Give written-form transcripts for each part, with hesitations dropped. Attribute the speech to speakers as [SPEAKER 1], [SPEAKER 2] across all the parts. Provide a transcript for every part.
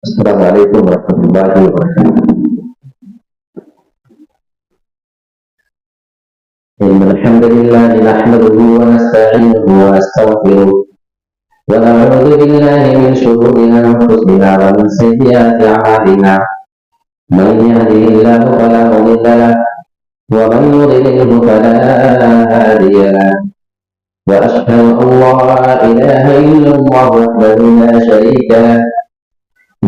[SPEAKER 1] السلام علیکم ورحمۃ اللہ وبرکاتہ۔ إن الحمد لله نحمده ونستعينه ونستغفره ونعوذ بالله من شرور أنفسنا ومن سيئات أعمالنا، من يهده الله فلا مضل له ومن يضلله فلا هادي له، وأشهد أن لا إله إلا الله وحده لا شريك له،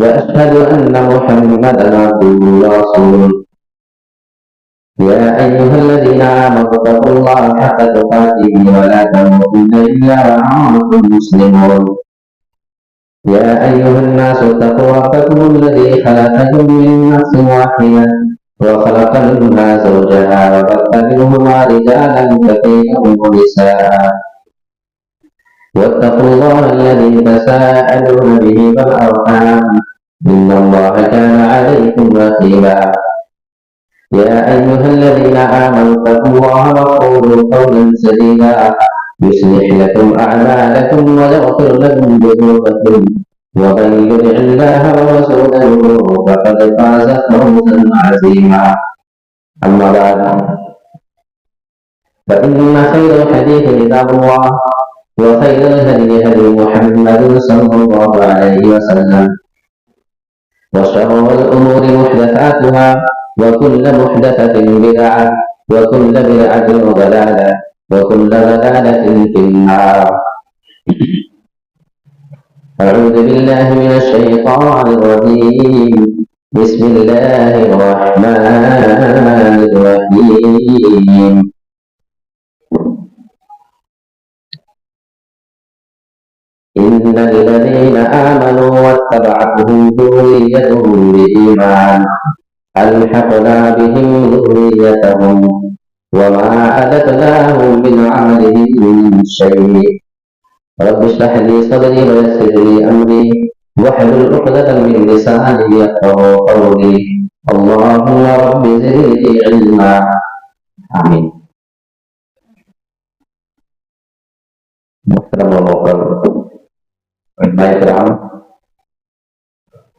[SPEAKER 1] وأشهد أن محمدا عبده ورسوله. يا أيها الذين آمنوا اتقوا الله حق تقاته ولا تموتن إلا وأنتم مسلمون. يا أيها الناس اتقوا ربكم الذي خلقكم من نفس واحدة وخلق منها زوجها وبث منهما رجالا كثيرا ونساء، واتقوا الله الذي تساءلون به والأرحام إن الله كان عليكم رقيبا. يا أيها الذين آمنوا اتقوا الله وقولوا قولا سديدا يصلح لكم أعمالكم ويغفر لكم ذنوبكم، ومن يطع الله ورسوله فقد فاز فوزا عظيما. أما بعد، فإن خير الحديث كتاب الله، وخير الهدي هدي محمد صلى الله عليه وسلم، وشر الأمور محدثاتها، وكل محدثة بدعة، وكل بدعة ضلالة، وكل ضلالة في النار. أعوذ بالله من الشيطان الرجيم. بسم الله الرحمن الرحيم. إن الذين آمنوا واتبعتهم ذريتهم بإيمان ألحقنا بهم ذريتهم وما ألتناهم من عملهم من شيء. رب اشرح لي صدري ويسر لي أمري واحلل عقدة من لساني يفقهوا قولي. اللهم رب زدني علما. آمين. محترم و مکرم علماء کرام،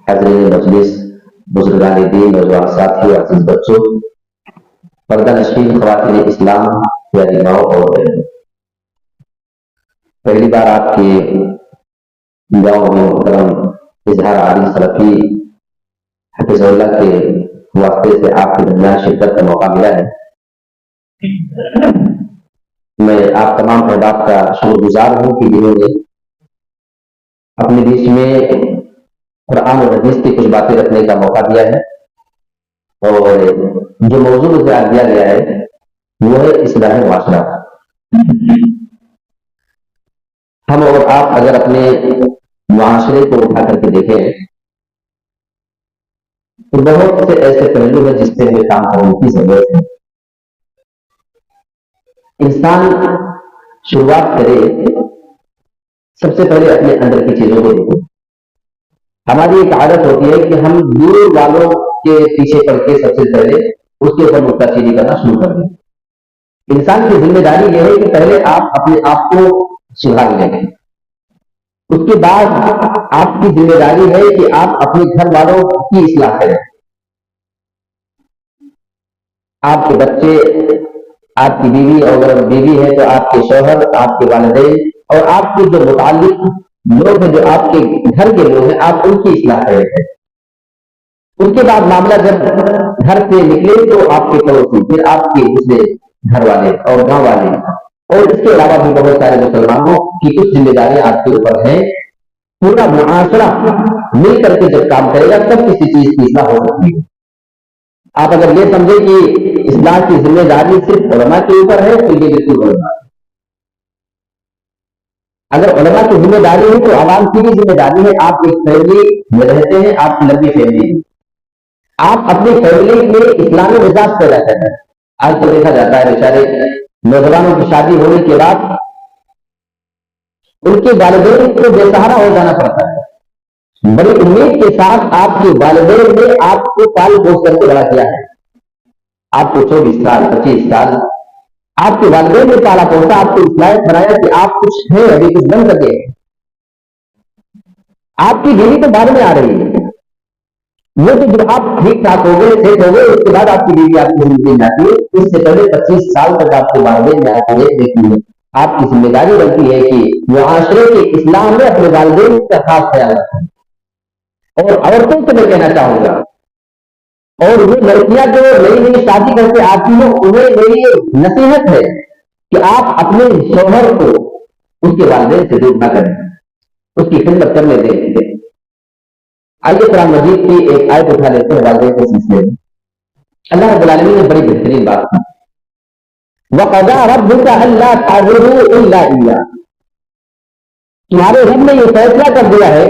[SPEAKER 1] حاضرین مجلس، بزرگان دین، نوجوان ساتھی، عزیز بچوں، پردہ نشین خواتین اسلام، پیاری ماؤں اور بہنوں، پہلی بار آپ کے گاؤں میں محترم اظہار علی سلفی حفظ اللہ کے واسطے سے آپ کے درمیان شرکت کا موقع ملا ہے۔ میں آپ تمام احباب کا شکر گزار ہوں کہ جنہوں نے اپنے بیچ میں قرآن اور حدیث کی کچھ باتیں رکھنے کا موقع دیا ہے، اور جو موضوع مجھے دیا گیا ہے وہ ہے اصلاح معاشرہ۔ ہم اور آپ اگر اپنے معاشرے کو اٹھا کر کے دیکھیں تو بہت سے ایسے پہلو ہیں جس پہ ہمیں کام کرنے کی ضرورت ہے۔ انسان شروعات کرے، سب سے پہلے اپنے اندر کی چیزوں کو دیکھیں۔ ہماری ایک عادت ہوتی ہے کہ ہم دور والوں کے پیچھے پڑ کے سب سے پہلے اس کے اوپر نکتہ چینی کرنا شروع کر دیں۔ انسان کی ذمہ داری یہ ہے کہ پہلے آپ اپنے آپ کو سدھار لیں، اس کے بعد آپ کی ذمہ داری ہے کہ آپ اپنے گھر والوں کی اصلاح کریں۔ آپ کے بچے، آپ کی بیوی، اور اگر بیوی ہے تو آپ کے شوہر، آپ کے والدین، اور آپ کے جو متعلق لوگ ہیں، جو آپ کے گھر کے لوگ ہیں، آپ ان کی اصلاح کریں۔ اس کے بعد معاملہ جب گھر سے نکلے تو آپ کے پڑوسی، پھر آپ کے دوسرے گھر والے اور گاؤں والے، اور اس کے علاوہ بھی بہت سارے مسلمانوں کی کچھ ذمہ داریاں آپ کے اوپر ہیں۔ پورا معاشرہ مل کر کے جب کام کرے گا تب کسی چیز کی اصلاح ہو سکتی ہے۔ آپ اگر یہ سمجھیں کہ اصلاح کی ذمہ داری صرف علماء کے اوپر ہے تو یہ بالکل غلط ہے۔ اگر علماء کی ذمہ داری ہے تو عوام کی بھی ذمہ داری ہے۔ آپ ایک فیملی میں رہتے ہیں، آپ کی لمبی فیملی ہے، آپ اپنی فیملی میں اسلامی مزاج پیدا کریں۔ آج تو دیکھا جاتا ہے بیچارے نوجوانوں کی شادی ہونے کے بعد ان کے والدین کو بے سہارا ہو جانا پڑتا ہے۔ بڑی امید کے ساتھ آپ کے والدین نے آپ کو پال پوس کر کے بڑا کیا ہے، آپ کو 24 سال 25 سال آپ کے والدین نے پالا پوسا، آپ کو اس لائق بنایا کہ آپ کچھ ہیں، ابھی کچھ بن سکے۔ آپ کی بیوی تو بعد میں آ رہی ہے، وہ تو جب آپ ٹھیک ٹھاک ہو گئے سیٹ ہو گئے اس کے بعد آپ کی بیوی آپ کی زندگی میں آتی ہے، اس سے پہلے 25 سال تک آپ کے والدین میں آتے ہیں، دیکھیے آپ کی ذمہ داری بنتی ہے کہ معاشرے کے اسلام میں اپنے والدین کا خاص خیال رکھیں۔ اور عورتوں سے میں کہنا چاہوں گا، اور وہ لڑکیاں جو نئی نئی شادی کر کے آتی ہیں انہیں میری یہ نصیحت ہے کہ آپ اپنے شوہر کو اس کے والدین سے دور نہ کریں، اس کی خدمت کرنے دیں۔ آئیے قرآن مجید کی ایک آیت اٹھا لیتے ہیں والدین کے سلسلے میں۔ اللہ رب العالمین نے بڑی بہترین بات کی، وَقَضَىٰ رَبُّكَ أَلَّا تَعْبُدُوا إِلَّا إِيَّاهُ، تمہارے رب نے یہ فیصلہ کر دیا ہے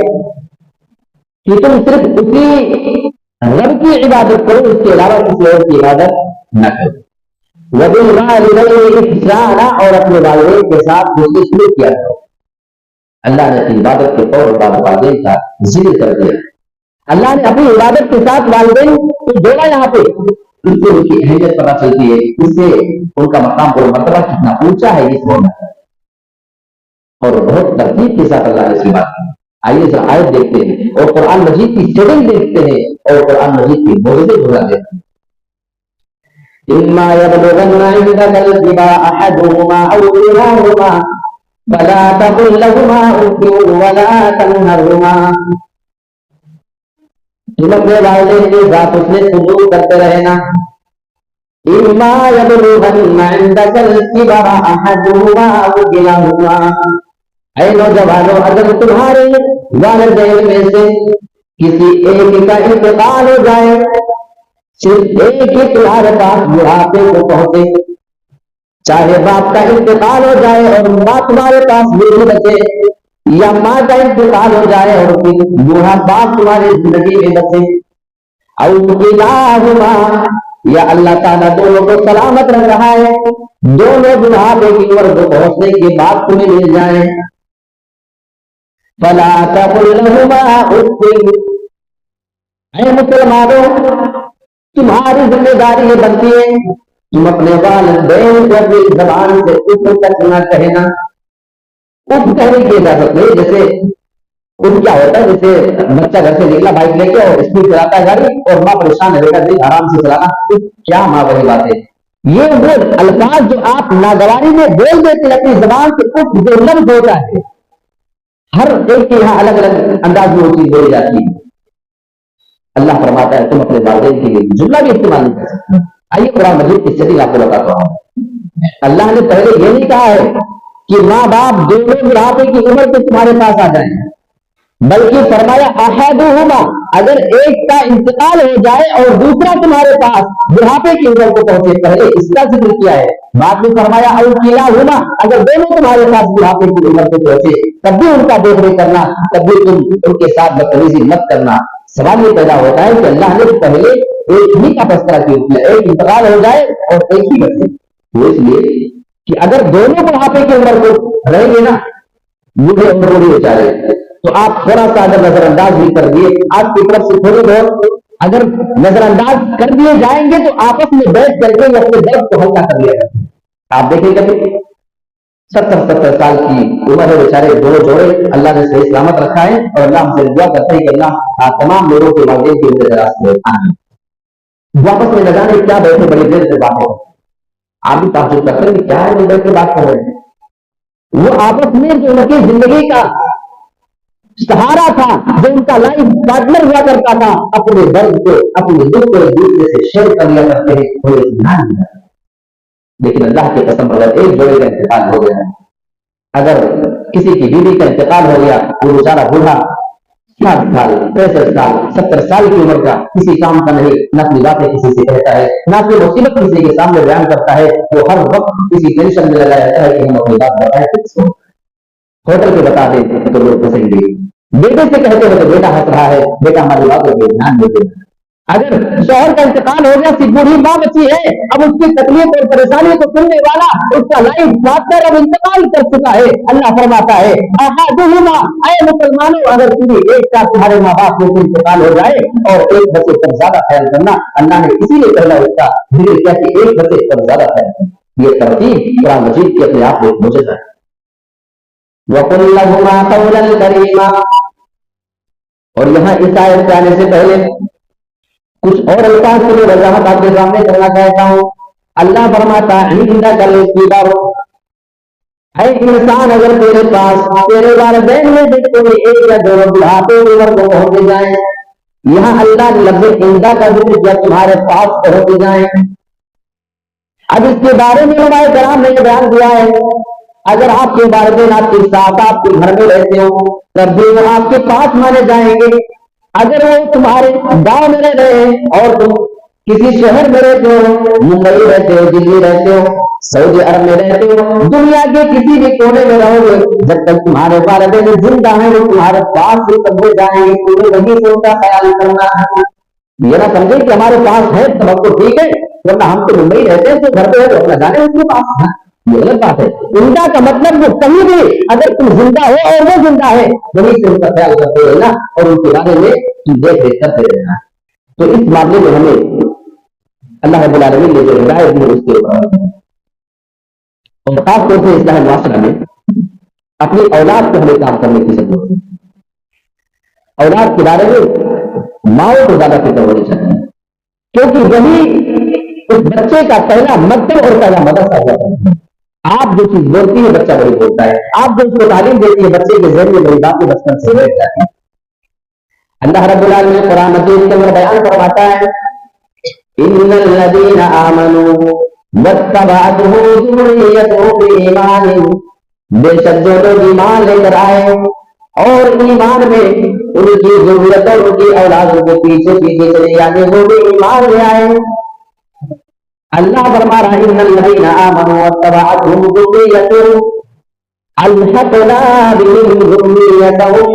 [SPEAKER 1] کہ تم صرف اسی رب کی عبادت کرو، اس کے علاوہ کسی اور کی عبادت نہ کرو۔ وَبِالْوَالِدَيْنِ إِحْسَانًا، اور اپنے والدین کے ساتھ دوسری سلوک کیا کرو۔ اللہ نے اپنی عبادت کے طور بعد والدین کا ذکر کر دیا۔ اللہ نے اپنی عبادت کے ساتھ والدین کو جوڑا یہاں پہ، اس سے ان کی اہمیت پتہ چلتی ہے، اس سے ان کا مقام اور مرتبہ کتنا اونچا ہے اس ہونا، اور بہت ترتیب کے ساتھ اللہ نے اس کی بات کی۔ آئیے ذرا آیت دیکھتے ہیں اور قرآن مجید کی سیٹنگ دیکھتے ہیں اور قرآن مجید کی معجزے بھلا دیکھتے ہیں۔ إِمَّا يَبْلُغَنَّ عِندَكَ الْكِبَرَ أَحَدُهُمَا أَوْ كِلَاهُمَا فَلَا تَقُل لَّهُمَا أُفٍّ وَلَا تَنْهَرْهُمَا، تم اپنے والدین کے ساتھ اس میں سلوک کرتے رہنا۔ اما یبلغن عندک الکبر احدهما او کلاہما، اے نوجوانوں اگر تمہارے والدین میں سے کسی ایک کا انتقال ہو جائے، صرف ایک ہی تمہارے پاس بڑھاپے کو پہنچے، چاہے باپ کا انتقال ہو جائے اور ماں تمہارے پاس نہیں بچے، یا ماں کا انتقال ہو جائے اور پھر بوڑھا باپ تمہاری زندگی میں بچے، او کلاہما، یا اللہ تعالیٰ دونوں کو سلامت رکھ رہا ہے، دونوں بڑھاپے کی عمر کو پہنچنے کے بعد تمہیں مل جائیں، فلا تقل لهما اف، اے مسلمانوں تمہاری ذمہ داری یہ بنتی ہے تم اپنے والدین کو اپنی زبان سے اف تک نہ کہنا۔ اف کہنے کی اجازت نہیں، جیسے اف کیا ہوتا ہے، جیسے بچہ گھر سے نکلا بائک لے کے اور اسپیڈ چلاتا ہے گاڑی اور ماں پریشان ہے، دل آرام سے چلانا، اف کیا ماں وہی بات ہے۔ یہ وہ الفاظ جو آپ ناگواری میں بول دیتے ہیں اپنی زبان سے، اف جو لفظ ہوتا ہے، ہر ایک کے یہاں الگ الگ انداز میں وہ چیز بولی جاتی ہے۔ اللہ فرماتا ہے تم اپنے والدین کے لیے جملہ بھی استعمال نہیں کر سکتے۔ آئیے قرآن مجید کی سیٹنگ آپ کو بتاتا ہوں۔ اللہ نے پہلے یہ نہیں کہا ہے کہ ماں باپ دونوں بڑھاپے کی عمر پہ تمہارے پاس آ جائیں، بلکہ فرمایا احدہما، اگر ایک کا انتقال ہو جائے اور دوسرا تمہارے پاس بڑھاپے کی عمر کو پہنچے، پہلے اس کا ذکر کیا ہے، بعد میں فرمایا او کلاہما، اگر دونوں تمہارے پاس بڑھاپے کی عمر کو پہنچے تب بھی ان کا دیکھ ریکھ کرنا، تب بھی تم ان کے ساتھ بدتمیزی مت کرنا۔ سوال یہ پیدا ہوتا ہے کہ اللہ نے پہلے ایک ہی کا تذکرہ کیوں کیا، ایک انتقال ہو جائے اور ایک ہی بچے؟ وہ اس لیے کہ اگر دونوں بڑھاپے کی عمر کو رہیں گے نا، بوڑھے اور بوڑھی بیچارے، تو آپ تھوڑا سا اگر نظر انداز بھی کر دیے، آپ کی طرف سے تھوڑی بہت اگر نظر انداز کر دیے جائیں گے تو آپس میں بیٹھ کر کے اپنے درد کو ہلکا کر لیا جائے۔ آپ دیکھیں کبھی 70 سال کی عمر ہے بیچارے دونوں جوڑے، اللہ نے صحیح سلامت رکھا ہے، اور اللہ ہم سے دعا کرتے ہیں کہ اللہ تمام لوگوں کے والدین کی عمر دراز کرے، آمین۔ واپس میں نہ جانے کیا بیٹھے بڑی دیر سے بات ہو، آپ بھی تعجب کرتے ہیں کہ کیا ہے بیٹھ کے بات کر رہے ہیں۔ وہ آپس میں جو ان کی زندگی کا سہارا تھا، جو ان کا لائف پارٹنر ہوا کرتا تھا، اپنے درد کو اپنے دکھ کو ایک دوسرے سے شیئر کر لیا کرتے ہیں، کوئی اطمینان نہیں ہے۔ لیکن اللہ کی قسم اگر ایک جوڑے کا انتقال ہو گیا، اگر کسی کی بیوی کا انتقال ہو گیا، وہ بیچارہ بوڑھا 60 سال 65 سال 70 سال کی عمر کا کسی کام کا نہیں، نہ اپنی باتیں کسی سے کہتا ہے، نہ اپنی مصیبت کسی کے سامنے بیان کرتا ہے، وہ ہر وقت کسی ٹینشن میں لگا رہتا ہے کہ ہم اپنی بات بتائیں کس کو، ہوٹل کے بتا دیں تو لوگ ہنسیں گے، بیٹے سے کہتے ہیں تو بیٹا ہنس رہا ہے، بیٹا ہماری باتوں پہ دھیان نہیں دیتا۔ اگر شوہر کا انتقال ہو گیا، صرف بوڑھی ماں بچی ہے، اب اس کی تکلیف اور پریشانی کو سننے والا اس کا لائف پارٹنر اب انتقال کر چکا ہے۔ اللہ فرماتا ہے احدہما، اے مسلمانوں اگر کسی ایک کا تمہارے ماں باپ میں سے انتقال ہو جائے اور ایک بچے پر زیادہ خیال کرنا، اللہ نے اسی لیے پہلا اس کا ذکر کیا کہ ایک بچے پر زیادہ خیال کرنا۔ یہ ترتیب قرآن مجید کی اپنے آپ میں معجزہ ہے۔ وَقُلْ لَهُمَا قَوْلًا كَرِيمًا، اور یہاں اس آیت کے آنے سے پہلے کچھ اور الفاظ کی میں وضاحت آپ کے سامنے کرنا چاہتا ہوں. اللہ فرماتا ہے عندکل کبر، اے انسان اگر تیرے پاس تیرے والدین میں سے کوئی ایک یا دونوں بڑھاپے کی عمر کو پہنچ جائیں، یہاں اللہ نے لفظ عندہ کا ذکر کیا تمہارے پاس پہنچ جائیں. اب اس کے بارے میں علماء کرام نے یہ بیان دیا ہے اگر آپ کے والدین آپ کے ساتھ آپ کے گھر میں رہتے ہو تب بھی وہ آپ کے پاس مانے جائیں گے. اگر وہ تمہارے گاؤں میں رہ رہے ہیں اور تم کسی شہر میں رہتے ہو، ممبئی رہتے ہو، دلی رہتے ہو، سعودی عرب میں رہتے ہو، دنیا کے کسی بھی کونے میں رہو گے، جب تک تمہارے والدین زندہ ہیں وہ تمہارے پاس سے سب جائیں گے. تمہیں وہی سے ان کا خیال کرنا ہے. یہ نہ سمجھے کہ ہمارے پاس ہے تو ہم تو ٹھیک ہے، ورنہ ہم تو ممبئی رہتے ہیں تو گھر پہ ہے تو اپنا جانے اس کے پاس ہے. یہ غلط بات ہے. عمدہ کا مطلب وہ کہیں بھی اگر تم زندہ ہو اور وہ زندہ ہے وہیں سے ان کا خیال کرتے رہنا اور ان کے بارے میں دیکھ ریکھ کرتے رہنا. تو اس معاملے میں ہمیں اللہ رب العالمین نے جو ہدایت دی اس کے اور خاص طور سے اصلاح معاشرہ میں اپنی اولاد کو ہمیں کام کرنے کی ضرورت ہے. اولاد کے بارے میں ماؤں کو زیادہ فکر ہونی چاہیے کیونکہ وہی اس بچے کا پہلا مکتب اور پہلا مدرسہ ہوتا ہے. آپ جو چیز بولتی ہے بچہ وہی بولتا ہے، آپ جو اس کو تعلیم دیتی ہے بچے کے ذہن میں وہی باتیں بچپن سے بیٹھ جاتی ہیں. اللہ رب العالمین قرآن مجید کے اندر بیان فرماتا ہے ان الذين آمنوا واتبعتهم ذريتهم بإيمان، بے شک جو لوگ ایمان لے کر آئے اور ایمان میں ان کی ضرورت اور ان کی اولادوں کے پیچھے پیچھے چلے جانے وہ بھی ایمان لے آئے. اللہ فرما رہا ہے ان الذين آمنوا واتبعتهم ذريتهم الحقنا بهم ذريتهم،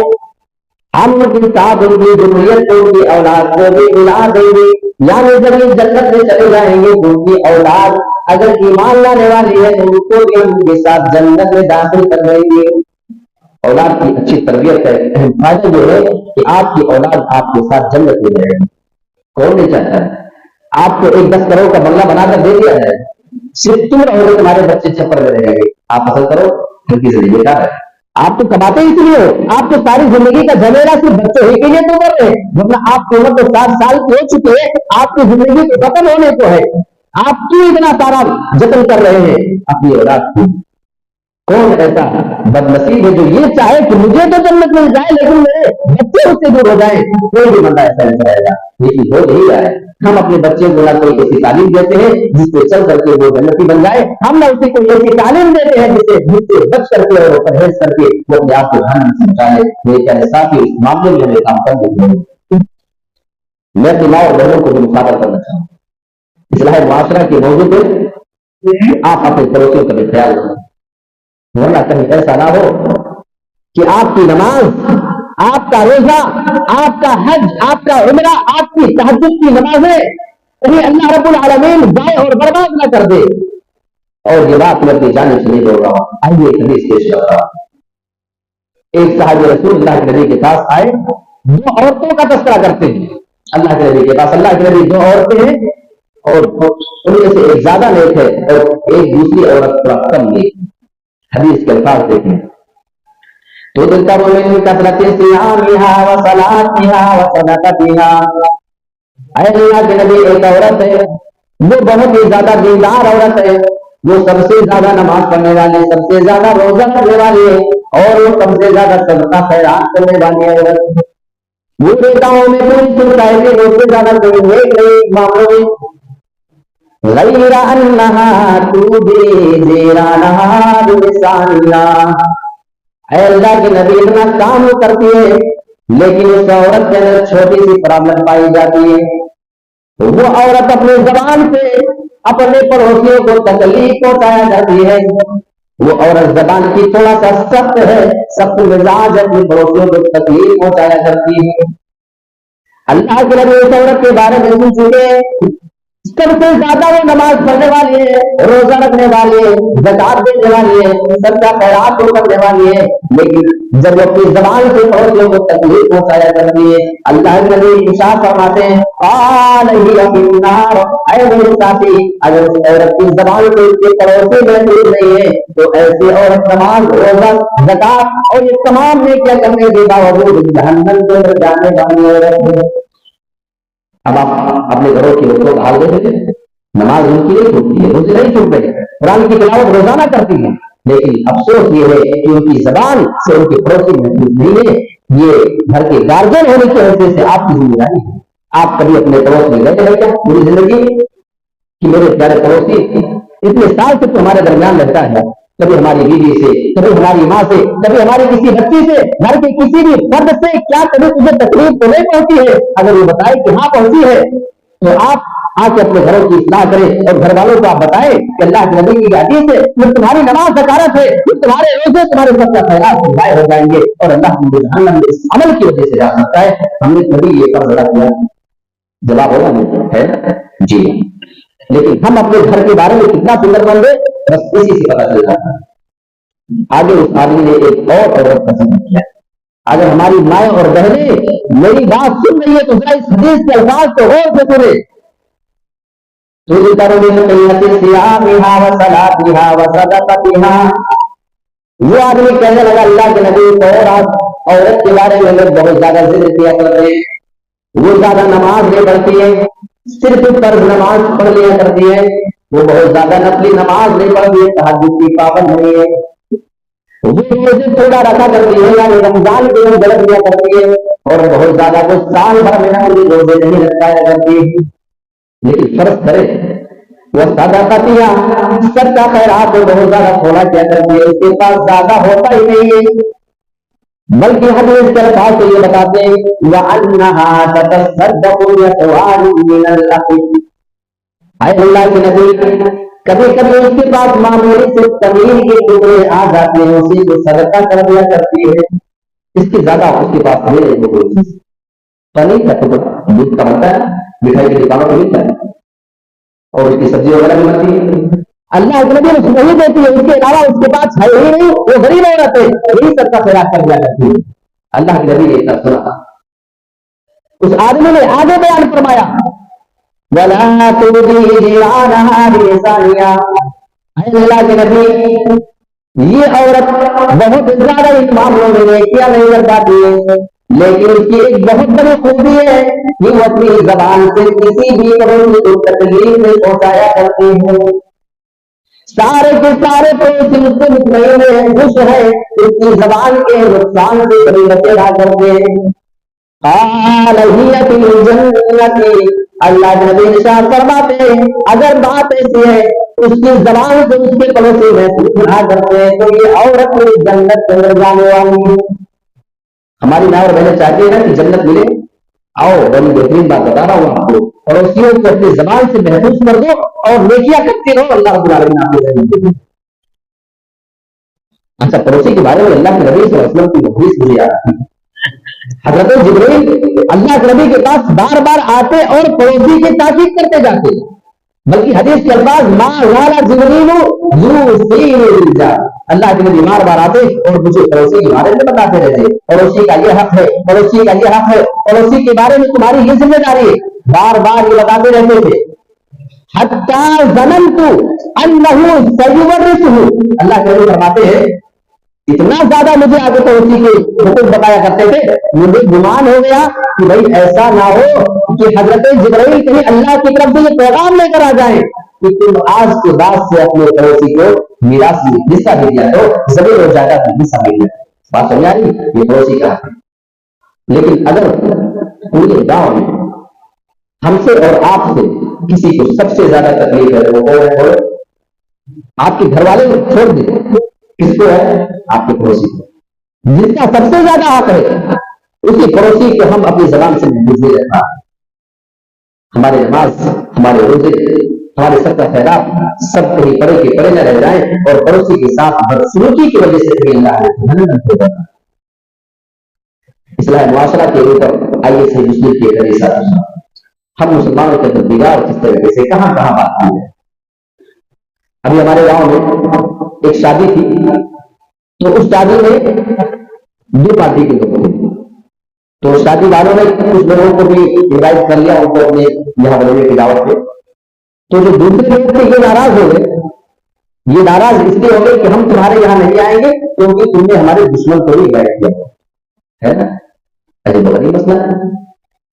[SPEAKER 1] ہم ان کے ساتھ ان کی ذریت کو ان کی اولاد کو بھی ملا دیں گے. یعنی جب یہ جنت میں چلے جائیں گے تو ان کی اولاد اگر ایمان لانے والی ہے تو ان کو بھی ان کے ساتھ جنت میں داخل کر دیں گے. اولاد کی اچھی تربیت کا اہم فائدہ جو ہے کہ آپ کی اولاد آپ کے ساتھ جنت میں رہے گی. کون نہیں چاہتا ہے آپ کو 10 کروڑ کا بنگلہ بنا کر دے دیا جائے صرف تم رہو گے تمہارے بچے چھپر میں رہیں گے، آپ پسند کرو گھر کی زندگی کا ہے. آپ تو کماتے اس لیے ہو، آپ تو ساری زندگی کا جھمیلا صرف بچوں ہی کے لیے تو کر رہے ہیں، ورنہ آپ کی عمر تو 60 سال کی ہو چکے ہیں، آپ کی زندگی کے ختم ہونے کو ہے. آپ کیوں اتنا سارا جتن کر رہے ہیں اپنی اولاد کی؟ کون ایسا بد نصیب ہے جو یہ چاہے کہ مجھے تو جنت مل جائے لیکن میرے بچے اس سے دور ہو جائیں؟ کوئی بھی بندہ ایسا نہیں رہے گا. یہ چیز ہو نہیں رہا ہے. ہم اپنے بچے کو نہ کوئی ایسی تعلیم دیتے ہیں جس سے چل کر کے وہ جنتی بن جائے، ہم نہ اسے کوئی ایسی تعلیم دیتے ہیں جس سے بچ کر کے اور پرہیز کر کے وہ اپنے آپ کو دھیان میں سمجھائے. میرے پیارے ساتھی اس معاملے میں ہمیں کام کر دیں. میں اپنی ماں اور بہنوں کو بھی مخاطب کرنا چاہوں گا اصلاح معاشرہ کے موضوع پہ آپ اپنے پڑوسیوں کا بھی خیال رکھیں، ورنہ کہیں ایسا نہ ہو کہ آپ کی نماز، آپ کا روزہ، آپ کا حج، آپ کا عمرہ، آپ کی تہجد کی نمازیں کہیں اللہ رب العالمین ضائع اور برباد نہ کر دے. اور یہ بات میں اپنی جانب سے نہیں بول رہا ہوں. آئیے ایک حدیث پیش کر رہا ہوں. ایک صحابی رسول اللہ کے نبی کے پاس آئے، دو عورتوں کا تذکرہ کرتے ہیں. اللہ کے نبی کے پاس، اللہ کے نبی 2 عورتیں ہیں اور ان میں سے ایک زیادہ نیک ہے اور ایک دوسری عورت تھوڑا کم نیک. حدیث کے الفاظ دیکھیں تو تذکر من کثرت صیامها وصلاتها وصدقتها. اے اللہ کے نبی ایک عورت ہے وہ بہت ہی زیادہ دیندار عورت ہے، وہ سب سے زیادہ نماز پڑھنے والی، سب سے زیادہ روزہ رکھنے والی ہے اور وہ سب سے زیادہ صدقہ خیرات کرنے والی عورت. وہ بیٹاؤں میں کوئی سنتا ہے کہ اس سے زیادہ کوئی نیک نہیں معاملوں میں غیر انہا تودی جیرانہا بلسانہا. اے اللہ کے نبی اتنا کام کرتی ہے لیکن اس عورت کے اندر چھوٹی سی پرابلم پائی جاتی ہے. وہ عورت اپنے زبان سے اپنے پڑوسیوں کو تکلیف پہنچایا جاتی ہے. وہ عورت زبان کی تھوڑا سا سخت ہے، سخت مزاج اپنے پڑوسیوں کو تکلیف پہنچایا کرتی ہے. اللہ کے نبی اس عورت کے بارے میں سن چکے سب سے زیادہ وہ نماز پڑھنے والی ہے، روزہ رکھنے والی ہے، زکات دینے والی ہے، صدقہ خیرات کرنے والی ہے، لیکن جب وہ اپنی زبان سے پڑوسیوں کو تکلیف پہنچایا کرتی ہے اللہ کے نبی ارشاد فرماتے ہیں قال ہی فی النار. اے میرے ساتھی اگر اس عورت کی زبان سے اس کے پڑوسی محفوظ نہیں ہے تو ایسی عورت نماز، روزہ، زکات اور یہ تمام نیکیاں کرنے کے باوجود جہنم کے اندر جانے والی عورت ہے. اب آپ اپنے گھروں کے لوگوں کا حال دیکھیں، نماز ان کی نہیں چھوٹتی ہے، روزے نہیں چھوٹ رہے، قرآن کی تلاوت روزانہ کرتی ہے، لیکن افسوس یہ ہے کہ ان کی زبان سے ان کی پڑوسی محفوظ نہیں ہے۔ یہ گھر کے گارجین ہونے کی وجہ سے آپ کی ذمہ داری ہے۔ آپ کبھی اپنے پڑوس میں گئے ہیں کیا پوری زندگی کہ میرے پیارے پڑوسی اتنے سال سے تو ہمارے درمیان رہتا ہے، کبھی ہماری بیوی سے، کبھی ہماری ماں سے، کبھی ہماری کسی بچی سے، گھر کے کسی بھی فرد سے کیا کبھی تجھے تکلیف تو نہیں پہنچی ہے؟ اگر یہ بتائے کہ ہاں پہنچی ہے تو آپ آ کے اپنے گھروں کی اصلاح کریں اور گھر والوں کو آپ بتائیں کہ اللہ کے نبی کی حدیث ہے کہ تمہاری نماز زکات ہے، تمہارے روزے تمہارے سب کا خیرات سے ضائع ہو جائیں گے اور اللہ مجھے جہنم میں اس عمل کی وجہ سے جا سکتا ہے۔ ہم نے کبھی یہ فرض ادا کیا؟ جواب ہوگا نہیں ہے جی، لیکن ہم اپنے گھر کے بارے میں کتنا فکر مند ہے بس اسی سے پتا چلتا ہے۔ آگے اس آدمی نے ایک اور عورت کا ذکر کیا، اگر ہماری مائیں اور بہنیں میری بات سن رہی ہے تو ذرا اس حدیث کے الفاظ کو غور سے سنیں۔ وہ آدمی کہنے لگا اللہ کے نبی کو عورت کے بارے میں لوگ بہت زیادہ ذکر کیا کرتے ہیں، وہ زیادہ نماز نہیں پڑھتی ہے، صرف فرض نماز پڑھ لیا کرتی ہے، وہ بہت زیادہ نفلی نماز نہیں پڑھتی ہے، تہجد کی پابند نہیں ہے، وہ روزے پورا رکھا کرتی ہے، یعنی رمضان کے دن غلط دیا کرتی ہے، اور بہت زیادہ وہ سال بھر میں روزے نہیں رکھایا کرتی، لیکن فرض کرے وہ سادہ کاتیا سب کا خیرات ہے، بہت زیادہ تھوڑا کیا کرتی ہے، اس کے پاس زیادہ ہوتا ہی نہیں ہے، بلکہ ہم اس کے الفاظ سے یہ بتاتے ہیں وَأَنَّهَا تَتَصَدَّقُ بِأَمْوَالٍ مِّنَ الْأَرْضِ۔ اے اللہ کے نبی، کبھی کبھی اس کے پاس معمولی سے زمین کے ٹکڑے آ جاتے ہیں، اسی کو صدقہ کر دیا کرتی ہے، اس کی زیادہ اس کے پاس نہیں ہے کوئی چیز، پنیر کا ٹکڑا دودھ کا بنتا ہے، مٹھائی کی دکانوں میں ملتا ہے اور اس کی سبزی وغیرہ بھی بنتی ہے، اللہ کے نبی اس نہیں دیتی ہے، اس کے علاوہ اس کے پاس ہے ہی نہیں، وہ غریب عورت ہے، یہی سب کا خیرات کر دیا کرتی ہے۔ اللہ کے نبی نے اتنا سنا، اس آدمی نے آگے بیان فرمایا وَلَا تُؤْذِي جِيرَانَهَا بِلِسَانِهَا، اے اللہ کے نبی یہ عورت بہت زیادہ اس معاملوں میں نیکیاں نہیں کر پاتی ہے، لیکن اس کی ایک بہت بڑی خوبی ہے کہ وہ اپنی زبان سے کسی بھی پڑوسی کو تکلیف نہیں پہنچایا کرتی ہے، سارے کے سارے پڑوسی اس سے مطمئن ہے، خوش ہے، اس کی زبان کے نقصان سے کبھی بچا کرتے ہیں۔ قال هي في الجنة، اللہ کے نبی ارشاد فرماتے ہیں اگر بات ایسی ہے اس کی زبان سے اس کے پڑوسی محسوس نہ کرتے ہیں تو یہ عورت میری جنت کے اندر جانے والی ہے۔ ہماری ماں اور بہنیں چاہتی ہیں نا کہ جنت ملے، آؤ بڑی بہترین بات بتا رہا ہوں آپ کو، پڑوسیوں کو اپنی زبان سے محسوس کر دو اور نیکیاں کرتے رہو، اللہ رب العالمین آپ کو جنت دے گا۔ اچھا، پڑوسی کے بارے میں اللہ کے نبی صلی اللہ علیہ وسلم کی حدیث مجھے یاد آتی ہے، حضرت جبرائیل اللہ کے نبی کے پاس بار بار آتے اور پڑوسی کی تاکید کرتے جاتے، بلکہ حدیث کے الفاظ ما زال جبرائیل ذو سین الرجال، اللہ کے نبی بار بار آتے اور مجھے پڑوسی کے بارے میں بتاتے رہتے، پڑوسی کا یہ حق ہے، پڑوسی کا یہ حق ہے، پڑوسی کے بارے میں تمہاری یہ ذمہ داری ہے، بار بار یہ بتاتے رہتے تھے حتی ظننت انہ سیورثہ، اللہ کے نبی فرماتے ہیں اتنا زیادہ مجھے آگے پڑوسی کے حقوق بتایا کرتے تھے، مجھے گمان ہو گیا کہ بھائی ایسا نہ ہو کہ حضرت جبرائیل کہیں اللہ کی طرف سے یہ پیغام لے کر آ جائیں کہ تم آج کے بعد سے اپنے پڑوسی کو میراث میں حصہ دے دیا تو زمین اور جائیداد میں حصہ دے دیا، بات سمجھ آ رہی؟ یہ پڑوسی کا ہے۔ لیکن اگر پورے گاؤں میں ہم سے اور آپ سے کسی کو سب سے زیادہ تکلیف ہے وہ کون ہے؟ آپ کے گھر والے چھوڑ دیں، کس کو ہے؟ آپ کے پڑوسی کو، جس کا سب سے زیادہ حق ہے اسی پڑوسی کو ہم اپنی زبان سے محفوظ نہیں رکھنا، ہمارے نماز، ہمارے روزے، ہمارے سب کا خیرات سب کہیں پڑے کے پڑے نہ رہ جائیں اور پڑوسی کے ساتھ بدسلوکی کی وجہ سے اللہ اصلاح معاشرہ کے اوپر آئیے سے مسلم کے کرے ساتھ ہم مسلمانوں کے بگاڑ کس طریقے سے کہاں کہاں بات کی ہے۔ ابھی ہمارے گاؤں میں ایک شادی تھی تو اس شادی میں دو پارٹی کے لوگ تھے، تو شادی والوں نے کچھ لوگوں کو بھی انوائٹ کر لیا ان کو اپنے یہاں بنانے کی دعوت پہ، تو جو دوسرے لوگ تھے یہ ناراض ہو گئے، یہ ناراض اس لیے ہو گئے کہ ہم تمہارے یہاں نہیں آئیں گے کیونکہ تم نے ہمارے دشمن کو بھی انوائٹ کیا ہے نا، ایسے بہت ہی مسئلہ ہے،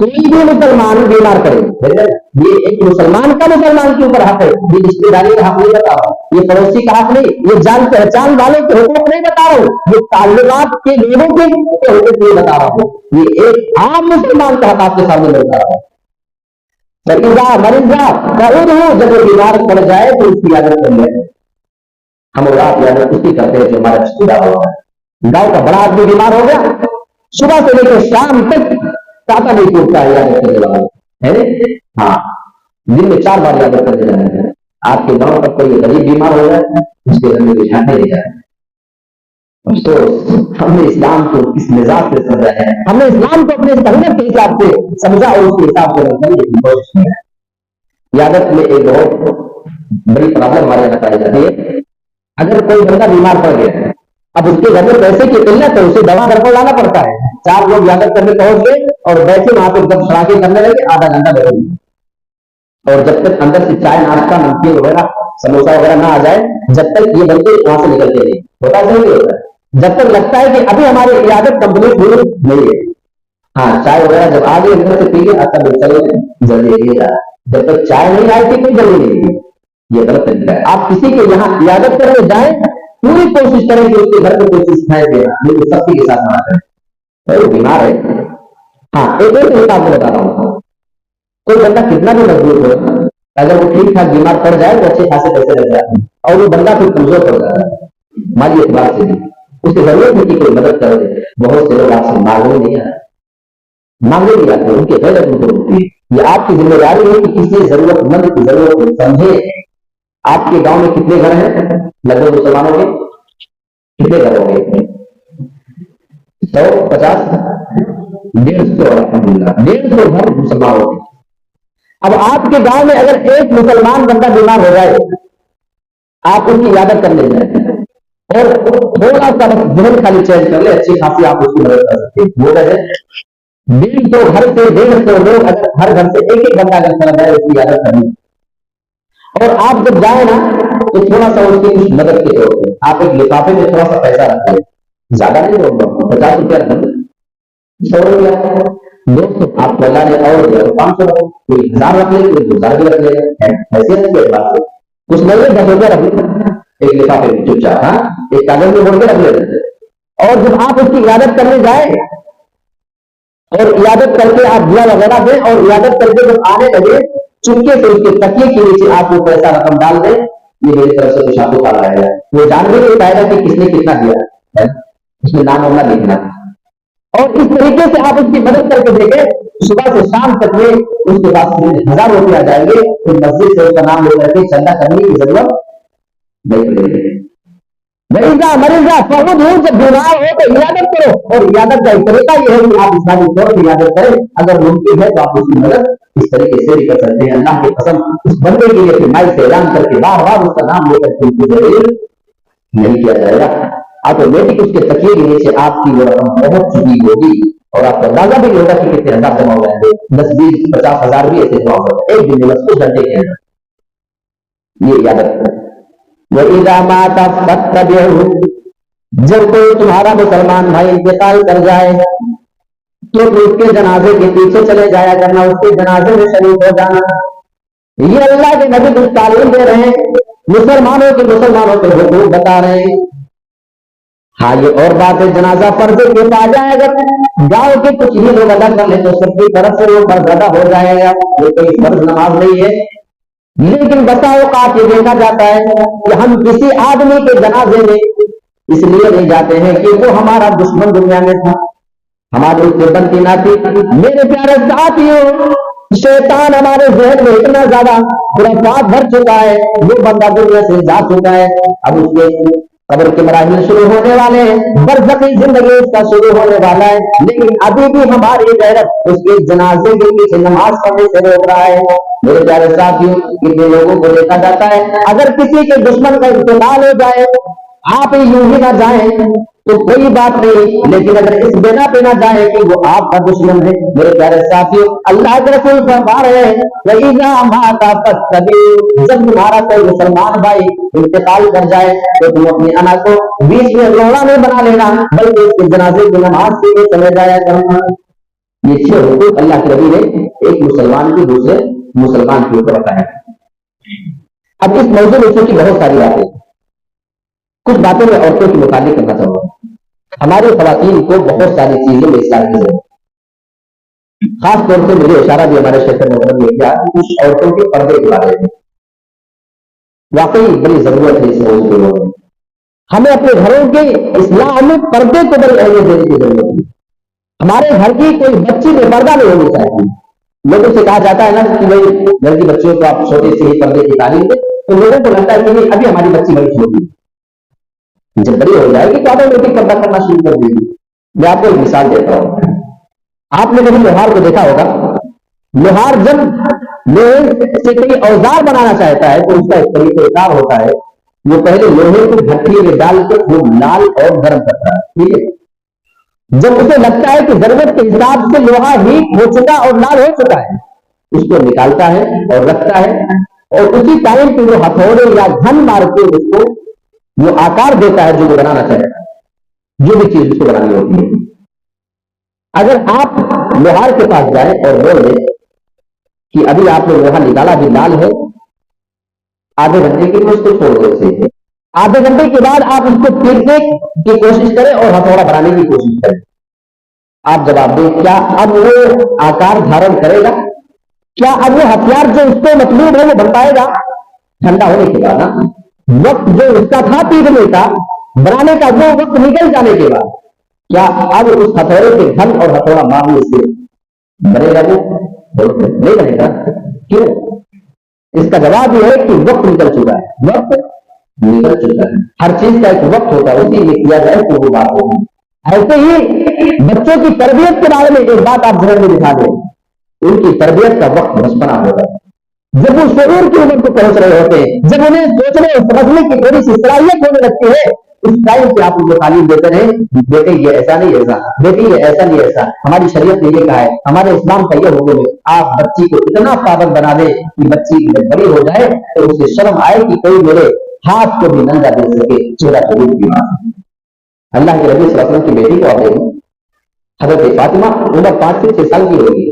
[SPEAKER 1] کوئی بھی مسلمان بیمار کرے، یہ ایک مسلمان کا مسلمان کے اوپر حق ہے، یہ رشتے داری کا حق نہیں بتا رہا ہوں، یہ پڑوسی کا حق نہیں، یہ جان پہچان والے کے حقوق نہیں بتا رہا ہوں، یہ تعلقات کے لوگوں کے حقوق نہیں بتا رہا ہوں، یہ ایک عام مسلمان کا حق آپ کے سامنے بتا رہا ہوں۔ مریضہ جب وہ بیمار پڑ جائے تو اس کی عادت کر لیں، ہم اور آپ عادت اس کی کرتے ہیں جو ہمارا رشتے دار ہوا ہے۔ گاؤں کا بڑا آدمی بیمار ہو گیا، صبح سے لے کر شام تک کاتا نہیں ٹوٹتا ہے یادت کرنے والا ہے، ہاں دن میں 4 بار یادت کرنے جانا ہے۔ آپ کے گاؤں کا کوئی غریب بیمار ہو جائے اس کے گھر میں دھیان نہیں جائے۔ افسوس ہم نے اسلام کو کس مزاج سے سمجھا ہے، ہم نے اسلام کو اپنے سنت کے حساب سے سمجھا اور اس کے حساب سے رکھنے کی کوشش کی ہے۔ یادت میں ایک بہت بڑی پرابلم ہمارے یہاں پائی جاتی ہے، اگر کوئی بندہ بیمار پڑ گیا، اب اس کے گھر میں پیسے کی قلت ہے، اسے دوا گھر کو لانا پڑتا ہے، 4 لوگ یادت کرنے پہنچ گئے اور بیٹھے وہاں پہ دم سڑاکے کرنے لگے، آدھا گھنٹہ بیٹھے، اور جب تک اندر سے چائے ناشتہ نمکین وغیرہ سموسا وغیرہ نہ آ جائے، جب تک یہ بندے وہاں سے نکلتے نہیں ہوتا نہیں ہوتا ہے، جب تک لگتا ہے کہ ابھی ہماری عیادت کمپلیٹ ہوئی نہیں ہے، ہاں چائے وغیرہ جب آگے اندر سے پی گئے اچھا چلو جلدی جب تک چائے نہیں آئی تھی کوئی جلدی نہیں، یہ غلط طریقہ ہے۔ آپ کسی کے یہاں عیادت کرنے جائیں پوری کوشش کریں کہ اس کے گھر میں کوئی چیز کھائے دینا، لیکن سختی کے ساتھ نہ کریں، وہ بیمار ہے۔ ہاں ایک اور طریقہ آپ کو بتا رہا ہوں، کوئی بندہ کتنا بھی مضبوط ہو، اگر وہ ٹھیک ٹھاک بیمار پڑ جائے تو اچھے خاصے پیسے لگ جاتے ہیں اور وہ بندہ پھر کمزور پڑ جاتا ہے مالی اعتبار سے بھی، اس کی ضرورت ہے کہ کوئی مدد کر دے۔ بہت سے لوگ آپ سے مانگنے نہیں آتے، مانگنے نہیں آتے، ان کے غیر ان کو ہوتی ہے۔ یہ آپ کی ذمہ داری ہے کہ کسی ضرورت مند کی ضرورت کو سمجھے۔ آپ کے گاؤں میں کتنے گھر ہیں لگ بھگ مسلمانوں کے؟ کتنے گھر ہوں گے؟ 150 150 الحمدللہ 150 گھر مسلمانوں کے۔ اب آپ کے گاؤں میں اگر ایک مسلمان بندہ بیمار ہو جائے، آپ ان کی عیادت کرنے جائیں اور تھوڑا سا ذہن خالی چینج کر لے، اچھی خاصی آپ اس کی مدد کر سکتے ہیں۔ وہ ہے 150 گھر سے 150 لوگ اگر ہر گھر سے ایک بندہ اگر چلا جائے اس کی عیادت کرنی، اور آپ جب جائیں نا تو تھوڑا سا اس کی کچھ مدد کے طور پہ آپ ایک لفافے میں تھوڑا سا پیسہ رکھیں، زیادہ نہیں ہوگا، 50 روپیہ رکھ لیں، 100 روپیہ دوستوں آپ کو اللہ نے اور دیا تو 500 رکھو، کوئی 1000 رکھ لے، کوئی 2000 بھی رکھ لے، ایسے رکھ لے، بات کچھ نہیں ہے، 10 روپیہ رکھ لیں ایک لفافے میں چپ چاپ، ہاں ایک کاغذ میں بول کے رکھ لے۔ اور جب آپ اس کی عیادت کرنے جائیں اور عیادت کر کے آپ دعا وغیرہ دیں اور عیادت کر کے جب آنے لگے چپکے سے اس کے تکیے کے نیچے آپ وہ پیسہ رقم ڈال دیں، یہ میری طرف سے کچھ آپ کو کہا ہے، وہ جان بھی نہیں پائے گا کہ کس نے کتنا دیا ہے، اس میں نام ہونا لکھنا، اور اس طریقے سے آپ اس کی مدد کر کے دیکھیں، صبح سے شام تک میں اس کے پاس 1000 روپیہ آ جائیں گے، تو مسجد سے اس کا نام لے کر کے چندہ کرنے کی ضرورت نہیں پڑے گی۔ مریضہ فہد ہوں، جب بیمار ہو تو عیادت کرو، اور عیادت کا ایک طریقہ یہ ہے کہ آپ اسلامی طور پر عیادت کریں، اگر ممکن ہے تو آپ اس کی مدد اس طریقے سے بھی کر سکتے ہیں۔ اللہ کی قسم اس بندے کے لیے مائی سے اعلان کر کے بار بار اس کا نام لے کر کے اس کو ضرور نہیں کیا جائے گا، آٹومیٹک اس کے تکیے کے نیچے آپ کی وہ رقم پہنچ چکی ہوگی اور آپ کو اندازہ بھی نہیں ہوگا کہ کتنے ہزار جمع ہو جائیں گے، 10 20 50 ہزار بھی ایسے جمع ہو جائے ایک دن میں، بس کچھ گھنٹے کے اندر۔ یہ عیادت کریں۔ وَإِذَا مَاتَ فَاتَّبِعُوهُ، جب کوئی تمہارا مسلمان بھائی انتقال کر جائے تو اس کے جنازے کے پیچھے چلے جایا کرنا، اس کے جنازے میں شریک ہو جانا۔ یہ اللہ کے نبی کچھ تعلیم دے رہے ہیں، مسلمانوں کے حقوق بتا رہے ہیں۔ ہاں یہ اور بات ہے، جنازہ فرض کے پا جائے گا، گاؤں کے کچھ ہی لوگ ادا کر لیں تو سب کی طرف سے وہ فرض ادا ہو جائے گا، وہ کوئی فرض نماز نہیں ہے۔ لیکن بسا اوقات یہ دیکھا جاتا ہے کہ ہم کسی آدمی کے جنازے میں اس لیے نہیں جاتے ہیں کہ وہ ہمارا دشمن دنیا میں تھا، ہماری اس سے بنتی نہ تھی۔ میرے پیارے ساتھیوں، شیطان ہمارے ذہن میں اتنا زیادہ خرافات بھر چکا ہے، وہ بندہ دنیا سے جا چکا ہے، اب اس کے قبر کے مراحل شروع ہونے والے ہیں، برزخی زندگی اس کا شروع ہونے والا ہے، لیکن ابھی بھی ہماری غیرت اس کے جنازے کے پیچھے نماز پڑھنے سے روک رہا ہے۔ میرے پیارے ساتھیوں، کتنے لوگوں کو دیکھا جاتا ہے اگر کسی کے دشمن کا انتقال ہو جائے، آپ یوں ہی نہ جائیں تو کوئی بات نہیں، لیکن اگر اس بنا پہ نہ جائیں کہ وہ آپ کا دشمن ہے، میرے پیارے ساتھیوں اللہ کے رسول فرما رہے ہیں وَإِذَا مَاتَ فَاتَّبِعُوهُ، جب تمہارا کوئی مسلمان بھائی انتقال کر جائے تو تم اپنی انا کو بیچ میں روڑا نہیں بنا لینا، بلکہ اس کے جنازے کی نماز کے لیے چلے جایا کرنا۔ یہ 6 حقوق اللہ کے نبی نے ایک مسلمان کی دوسرے مسلمان کے اوپر بتایا. اب اس موضوع میں چونکہ بہت ساری باتیں، کچھ باتیں میں عورتوں کے متعلق کرنا چاہوں گا. ہمارے خواتین کو بہت ساری چیزوں میں اصلاح کی ضرورت ہے. خاص طور سے مجھے اشارہ بھی ہمارے شیخ محترم نے کیا کہ کچھ عورتوں کے پردے کے بارے میں واقعی بڑی ضرورت ہے اس موضوع میں. ہمیں اپنے گھروں کے اصلاح میں پردے کو بڑی اہمیت دینے کی ضرورت ہے. ہمارے گھر کی کوئی بچی بے پردہ نہیں ہونی چاہیے. لوگوں سے کہا جاتا ہے نا کہ بھائی گھر کی بچیوں کو آپ چھوٹے سے ہی پردے کی تعلیم دیں، تو لوگوں کو لگتا ہے کہ ابھی ہماری بچی بڑی چھوٹی ہے، جب بڑی ہو جائے گی تو آٹومیٹک پردہ کرنا شروع کر دے گی. میں آپ کو ایک مثال دیتا ہوں. آپ نے کبھی لوہار کو دیکھا ہوگا. لوہار جب لوہے سے کوئی اوزار بنانا چاہتا ہے تو اس کا ایک طریقہ کار ہوتا ہے. وہ پہلے لوہے کو بھٹی میں ڈال کے خوب لال اور گرم کرتا ہے. ٹھیک ہے. جب اسے لگتا ہے کہ ضرورت کے حساب سے لوہا ہیٹ ہو چکا اور لال ہو چکا ہے، اس کو نکالتا ہے اور رکھتا ہے، اور اسی ٹائم پہ وہ ہتھوڑے یا گھن مار کے اس کو وہ آکار دیتا ہے جو وہ بنانا چاہتا ہے، جو بھی چیز اس کو بنانی ہوتی ہے. اگر آپ لوہار کے پاس جائیں اور بول دیں کہ ابھی آپ نے لوہا نکالا بھی لال ہے، آدھے گھنٹے کے لیے اس کو چھوڑ دیں. اسے آدھے گھنٹے کے بعد آپ اس کو پیٹنے کی کوشش کریں اور ہتھوڑا بنانے کی کوشش کریں. آپ جواب دیں کیا اب وہ آکار دھارن کرے گا؟ کیا اب وہ ہتھیار جو اس کو مطلوب ہے وہ بن پائے گا؟ ٹھنڈا ہونے کے بعد وقت جو اس کا تھا پیٹنے کا بنانے کا وہ وقت نکل جانے کے بعد کیا اب اس ہتھوڑے کے گھن اور ہتھوڑا مارنے سے بنے گا؟ وہ نہیں بنے گا. کیوں؟ اس کا جواب یہ ہے کہ وقت نکل چکا ہے. وقت نکل چکا ہے. ہر چیز کا ایک وقت ہوتا ہے، اسی میں کیا جائے تو وہ بات ہوگی. ایسے ہی بچوں کی تربیت کے بارے میں ایک بات آپ ذہن میں دکھا دیں. ان کی تربیت کا وقت بچپنا ہوگا. جب وہ شعور کی عمر کو پہنچ رہے ہوتے ہیں، جب انہیں سوچنے سمجھنے کی تھوڑی سی صلاحیت ہونے لگتی ہے، اس ٹائم پہ آپ ان کو تعلیم دیتے رہے بیٹے یہ ایسا نہیں ایسا، بیٹی یہ ایسا نہیں ایسا، ہماری شریعت نے یہ کہا ہے، ہمارے اسلام کا یہ حکم ہے. آپ بچی کو اتنا پابند بنا دیں کہ بچی جب بڑی ہو جائے تو اسے شرم آئے کہ کوئی میرے ہاتھ کو بھی ننگا دے سکے. چہرہ ضرور کی بات. اللہ کے نبی صلی اللہ علیہ وسلم کی بیٹی کو آپ دیکھیں، حضرت فاطمہ عمر 5 سے 6 سال کی ہوگی.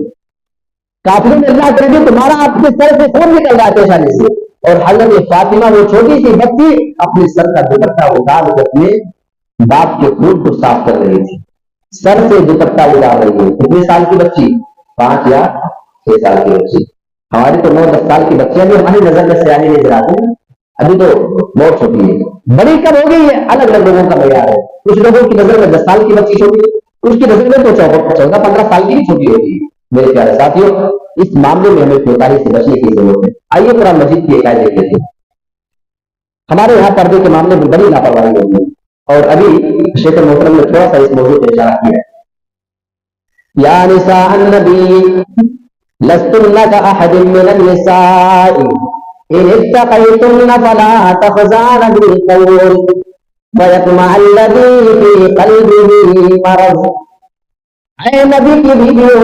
[SPEAKER 1] کافروں نے اللہ کر دیا تمہارا آپ کے سر سے خون نکل رہا ہے پیشانی سے، اور حضرت فاطمہ وہ چھوٹی سی بچی اپنے سر کا دوپٹہ اتار کے اپنے باپ کے خون کو صاف کر رہی تھی. سر سے دوپٹہ اتار رہی ہے. کتنے سال کی بچی؟ 5 یا 6 سال کی بچی. ہماری تو 9-10 سال کی بچیاں بھی ہماری نظر میں سیانی نظر آتی ہیں. ابھی تو بہت چھوٹی ہے. بڑی کب ہو گئی ہے الگ الگ لوگوں کا معیار ہے. کچھ لوگوں کی نظر میں 10 سال کی بچی چھوٹی ہے، کچھ کی نظر میں تو 14-15 سال کی بھی چھوٹی ہوتی ہے. میرے پیارے ساتھیوں، اس معاملے میں ہمیں کوتاہی سے بچنے کی ضرورت ہے. آئیے قرآن مجید کی ایک آیت دیکھ لیتے ہیں. ہمارے یہاں پردے کے معاملے میں بڑی لاپرواہی ہوگی، اور ابھی شیخ محترم نے تھوڑا سا اس موضوع پہ اشارہ کیا ہے. یا نساء النبی لستن کاحد من النساء ان اتقیتن فلا تخضعن بالقول فیطمع الذی فی قلبہ مرض. اے نبی کی بیویوں،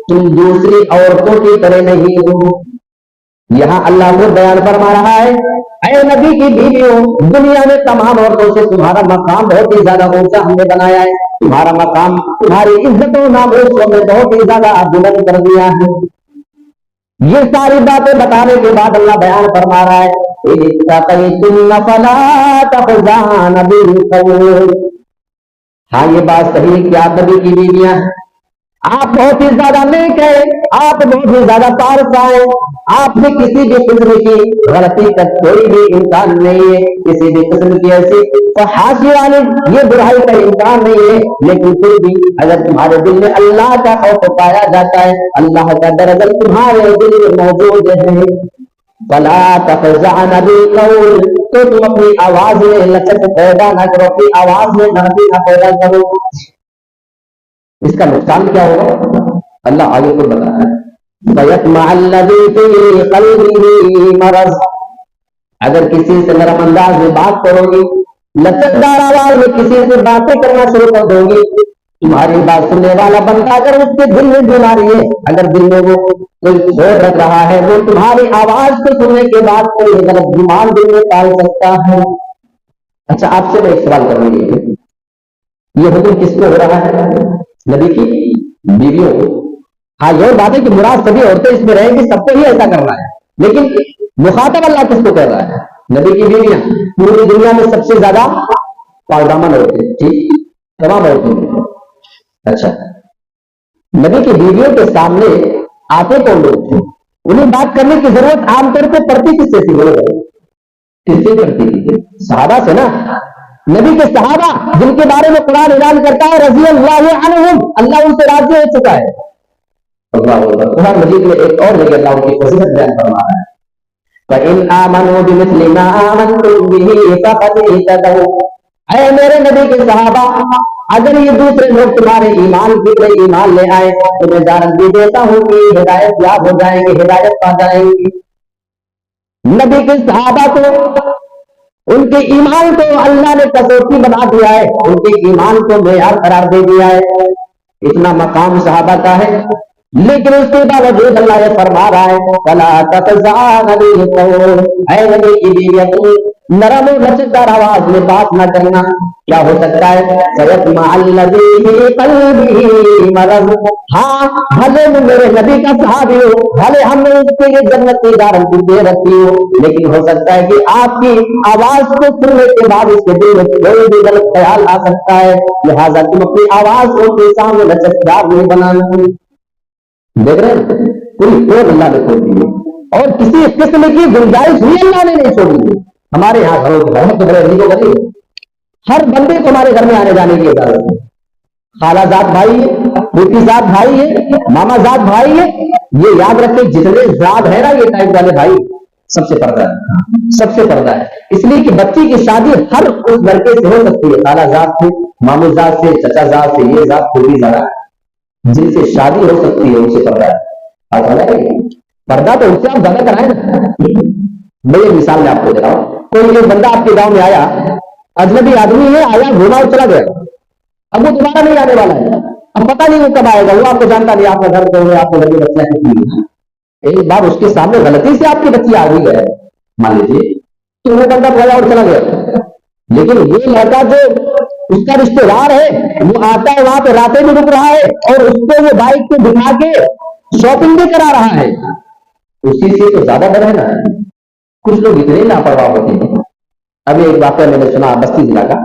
[SPEAKER 1] تم دوسری عورتوں کی طرح نہیں ہو. یہاں اللہ کو بیان فرما رہا ہے، اے نبی کی بیویوں، دنیا میں تمام عورتوں سے تمہارا مقام بہت ہی زیادہ اونچا ہم نے بنایا ہے. تمہارا مقام تمہاری عزت و ناموسوں میں بہت ہی زیادہ بلند کر دیا ہے. یہ ساری باتیں بتانے کے بعد اللہ بیان فرما رہا ہے فلا تخضعن بالقول. ہاں یہ بات صحیح ہے کہ آپ نبی کی بیویاں، آپ بہت ہی زیادہ نیک ہے، آپ بہت ہی زیادہ پارسا ہے، آپ میں کسی بھی قسم کی غلطی کا کوئی بھی امکان نہیں ہے، کسی بھی قسم کی ایسی فحاشی والی یہ برائی کا امکان نہیں ہے. لیکن پھر بھی اگر تمہارے دل میں اللہ کا خوف پایا جاتا ہے، اللہ کا ڈر اگر تمہارے دل میں موجود ہے، فلا تخضعن بالقول، تو تم اپنی آواز میں لچک پیدا نہ کرو، اپنی آواز میں نرمی نہ پیدا کرو. اس کا نقصان کیا ہوگا؟ اللہ آگے کو بتا رہا ہے، فیطمع الذی فی قلبہ مرض. اگر کسی سے نرم انداز میں بات کرو گی، لچکدار آواز میں کسی سے باتیں کرنا شروع کر دو گی، تمہاری بات سننے والا بندہ اگر اس کے دل میں بیماری ہے، اگر دل میں وہ کوئی سوچ رکھ رہا ہے، وہ تمہاری آواز کو سننے کے بعد کوئی غلط گمان دل میں پال سکتا ہے. اچھا، آپ سے میں ایک سوال کروں گی، یہ حکم کس کو ہو رہا ہے؟ نبی کی بیویوں کو. ہاں یہ بات ہے کہ مراد سبھی عورتیں اس میں رہیں گی، سب کو ہی ایسا کرنا ہے، لیکن مخاطب اللہ کس کو کر رہا ہے؟ نبی کی بیویاں پوری دنیا میں سب سے زیادہ پائدامن عورتیں، ٹھیک، تمام عورتیں. اچھا، نبی کی بیویوں کے سامنے آتے کون لوگ تھے؟ انہیں بات کرنے کی ضرورت عام طور پہ پڑتی کس سے تھی؟ بولے کس سے پڑتی تھی؟ صحابہ سے نا. نبی کے صحابہ جن کے بارے میں قرآن اعلان کرتا ہے رضی اللہ عنہم، اللہ ان سے راضی ہو چکا ہے. اللہ اکبر. قرآن مجید میں ایک اور جگہ اللہ ان کی فضیلت بیان فرما رہا ہے، فَإِنْ آمَنُوا بِمِثْلِ مَا آمَنْتُمْ بِهِ فَقَدِ اهْتَدَوْا. اے میرے نبی کے صحابہ، اگر یہ دوسرے لوگ تمہارے ایمان کی طرح ایمان لے آئے تو میں گارنٹی دیتا ہوں کہ ہدایت یاب ہو جائیں گے، ہدایت پا جائیں گے. نبی کے صحابہ کو، ان کے ایمان کو اللہ نے کسوٹی بنا دیا ہے، ان کے ایمان کو معیار قرار دے دیا ہے. اتنا مقام صحابہ کا ہے، لیکن اس کے باوجود اللہ یہ فرما رہا ہے فلا تخضعن بالقول، اے نبی کی بیویاں تم نرم و لچکدار آواز میں بات نہ کرنا. کیا ہو سکتا ہے؟ سیطمع الذی فی قلبہ مرض. ہاں بھلے میرے نبی کا صحابی ہو، بھلے ہم نے اس کے لیے جنت کی گارنٹی دے رکھی ہو، لیکن ہو سکتا ہے کہ آپ کی آواز کو سننے کے بعد اس کے دل میں کوئی بھی غلط خیال آ سکتا ہے. لہٰذا تم اپنی آواز کو کے سامنے لچکدار نہیں بنانا. دیکھ رہے ہیں پوری کوٹ اللہ نے کھول دی اور کسی قسم کی گنجائش بھی اللہ نے نہیں چھوڑی. ہمارے یہاں گھروں کے بہت بڑے عزیزوں کا نہیں، ہر بندے کو ہمارے گھر میں آنے جانے کی اجازت ہے. خالہ زاد بھائی ہے، پھوپھی زاد بھائی ہے، ماما زاد بھائی ہے. یہ یاد رکھیں جتنے زاد ہے نا یہ ٹائپ والے بھائی سب سے پردہ ہے، سب سے پردہ ہے. اس لیے کہ بچی کی شادی ہر اس لڑکے سے ہو سکتی ہے، خالہ زاد سے، مامو زاد سے، چچا زاد سے، یہ زاد پھوپھی زاد جن سے شادی ہو سکتی ہے ان سے پردہ ہے. پردہ تو ان سے آپ زیادہ کرائیں نا. میں یہ مثال میں آپ کو دے رہا ہوں، کوئی ایک بندہ آپ کے گاؤں میں آیا، اجنبی آدمی ہے، آیا گھوما اور چلا گیا، اب وہ دوبارہ نہیں آنے والا ہے. اب پتہ نہیں وہ کب آئے گا، وہ آپ کو جانتا نہیں، آپ کا گھر کو آپ کو لگے بچہ کتنی. ایک بار اس کے سامنے غلطی سے آپ کی بچی آ گئی ہے مان لیجیے، تو وہ بندہ گیا اور چلا گیا. لیکن یہ لڑکا جو اس کا رشتے دار ہے وہ آتا ہے وہاں پہ راتیں بھی رک رہا ہے اور اس کو وہ بائک پہ بٹھا کے شاپنگ بھی کرا رہا ہے، اسی سے تو زیادہ ڈر ہے نا. کچھ لوگ اتنے لاپرواہ ہوتے ہیں. ابھی ایک واقعہ میں نے سنا بستی ضلع کا،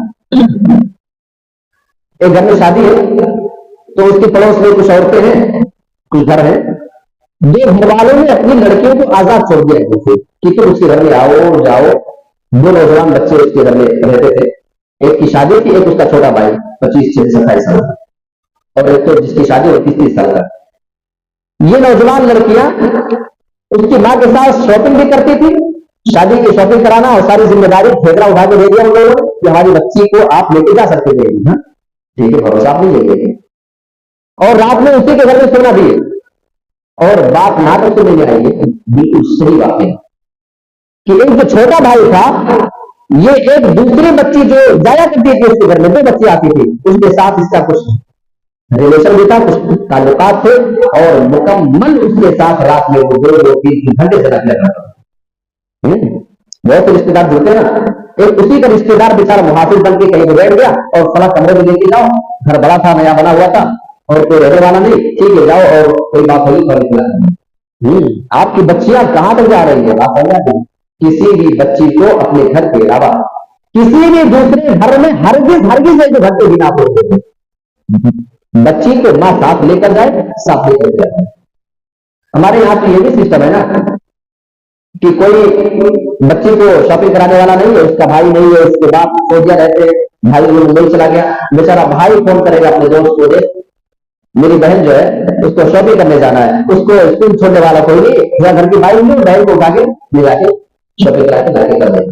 [SPEAKER 1] ایک گھر میں شادی ہے تو اس کے پڑوس میں کچھ عورتیں ہیں، کچھ گھر ہیں. دو گھر والوں نے اپنی لڑکیوں کو آزاد چھوڑ دیا کہ تم اس کے گھر میں آؤ جاؤ. دو نوجوان بچے اس کے گھر میں رہتے تھے، ایک کی شادی تھی، ایک اس کا چھوٹا بھائی 25-26-27 سال کا، اور ایک تو جس کی شادی 29-30 سال کا. یہ نوجوان لڑکیاں اس کی ماں کے ساتھ شاپنگ بھی کرتی تھی، شادی کی شاپنگ کرانا اور ساری ذمہ داری ٹھیکرا اٹھا کے دے دیا ان لوگوں نے کہ ہماری بچی کو آپ لے کے جا سکتے تھے. ٹھیک ہے، بھروسہ آپ نہیں لے گئے، اور رات میں اسی کے گھر میں سونا بھی. اور بات نہ تو سننے میں آئی ہے، بالکل صحیح بات ہے کہ ایک جو چھوٹا بھائی تھا یہ ایک دوسری بچی جو جایا کرتی تھی اس کے گھر میں، دو بچی آتی تھی، اس کے ساتھ اس کا کچھ ریلیشن بھی تھا، کچھ تعلقات تھے، اور مکمل اس کے ساتھ رات میں وہ 2-3 گھنٹے سے رکھ لیتا تھا. بہت سے رشتے دار جڑتے ہیں نا، ایک اسی کا رشتے دار بیچارہ محافظ بن کے کہیں بیٹھ گیا اور فلاں کمرے میں لے کے جاؤ، گھر بڑا تھا، نیا بنا ہوا تھا اور کوئی رہنے والا نہیں، ٹھیک ہے جاؤ اور کوئی بات ہوگی. آپ کی بچیاں کہاں تک جا رہی ہے؟ آپ سمجھا کسی بھی بچی کو اپنے گھر کے علاوہ کسی بھی دوسرے گھر میں ہرگز ایک گھنٹے بھی نہ پہنچے. بچی کو ماں ساتھ لے کر جائے، ساتھ لے کر جائے. ہمارے یہاں تو یہ بھی سسٹم ہے نا کہ کوئی بچی کو شاپنگ کرانے والا نہیں ہے، اس کا بھائی نہیں ہے، اس کے باپ سعودیہ رہتے، بھائی ممبئی چلا گیا، بیچارہ بھائی فون کرے گا اپنے دوست کو، میری بہن جو ہے اس کو شاپنگ کرنے جانا ہے، اس کو اسکول چھوڑنے والا کوئی نہیں، یا گھر کی بھائی نہیں، بہن کو اٹھا کے لے جا کے شاپنگ کرا کے لا کے کر دے.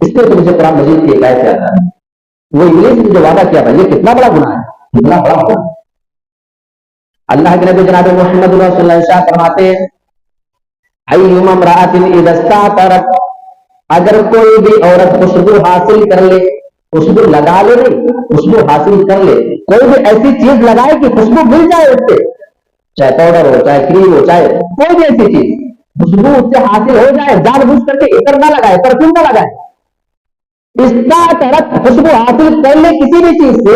[SPEAKER 1] اس لیے تو مجھے قرآن مجید کی ہدایت آتا ہے، وہ انگلش میں جو وعدہ کیا تھا یہ کتنا بڑا گناہ ہے، کتنا بڑا گناہ. اللہ کے نبی جناب محمد صلی اللہ علیہ وسلم فرماتے ہیں ایما امرأۃ اذا استعطرت، اگر کوئی بھی عورت خوشبو حاصل کر لے، خوشبو لگا لے نہیں، خوشبو حاصل کر لے، کوئی بھی ایسی چیز لگائے کہ خوشبو مل جائے اس سے، چاہے پاؤڈر ہو، چاہے کریم ہو، چاہے کوئی بھی ایسی چیز خوشبو اس سے حاصل ہو جائے، جان بوجھ کر کے عطر نہ لگائے، پرفیوم نہ لگائے، استعطرت خوشبو حاصل کر لے کسی بھی چیز سے،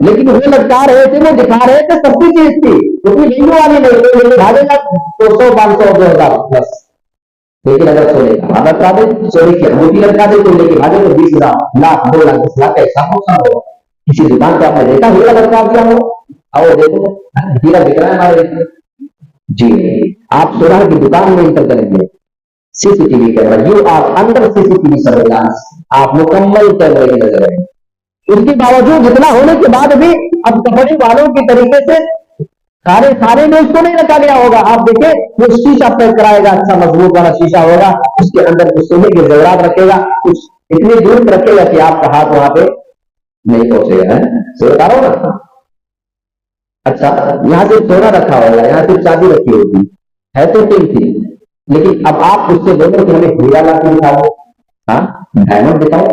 [SPEAKER 1] لیکن وہ لٹکا رہے تھے، وہ دکھا رہے تھے سستی چیز تھی، اتنی ویلو والی نہیں تھی، لیکن بھاگے گا 200 500 2000 بس. لیکن اگر سونے کا لٹکا دے، سونے کی انگوٹھی لٹکا دے تو لے کے بھاگے تو 20,000 لاکھ 2 لاکھ 10 لاکھ کا حساب نقصان ہوگا. کسی دکان پہ آپ نے دیکھا ہیرا لٹکا دیا ہو، اور دیکھو ہیرا بک رہا ہے ہمارے. جی آپ سونا کی دکان میں انٹر کریں گے، C C T V camera, you are under C C T V surveillance, آپ مکمل کیمرے کی نظر ہے. اس کے باوجود اتنا ہونے کے بعد بھی اب کپڑے والوں کے طریقے سے سارے میں اس کو نہیں رکھا گیا ہوگا. آپ دیکھیں وہ شیشہ پیک کرائے گا، اچھا مضبوط والا شیشہ ہوگا، اس کے اندر کچھ سونے کے زیورات رکھے گا، کچھ اتنی دور رکھے گا کہ آپ کا ہاتھ وہاں پہ نہیں پہنچے گا. سو بتا رہا ہوں نا. اچھا یہاں سے سونا رکھا ہوگا، یہاں سے چاندی رکھی ہوگی، ہے تو ٹھیک تھی، لیکن اب آپ اس سے بولو کہ ہمیں ہیرا لا کے دکھاؤ، ہاں ڈائمنڈ دکھاؤ،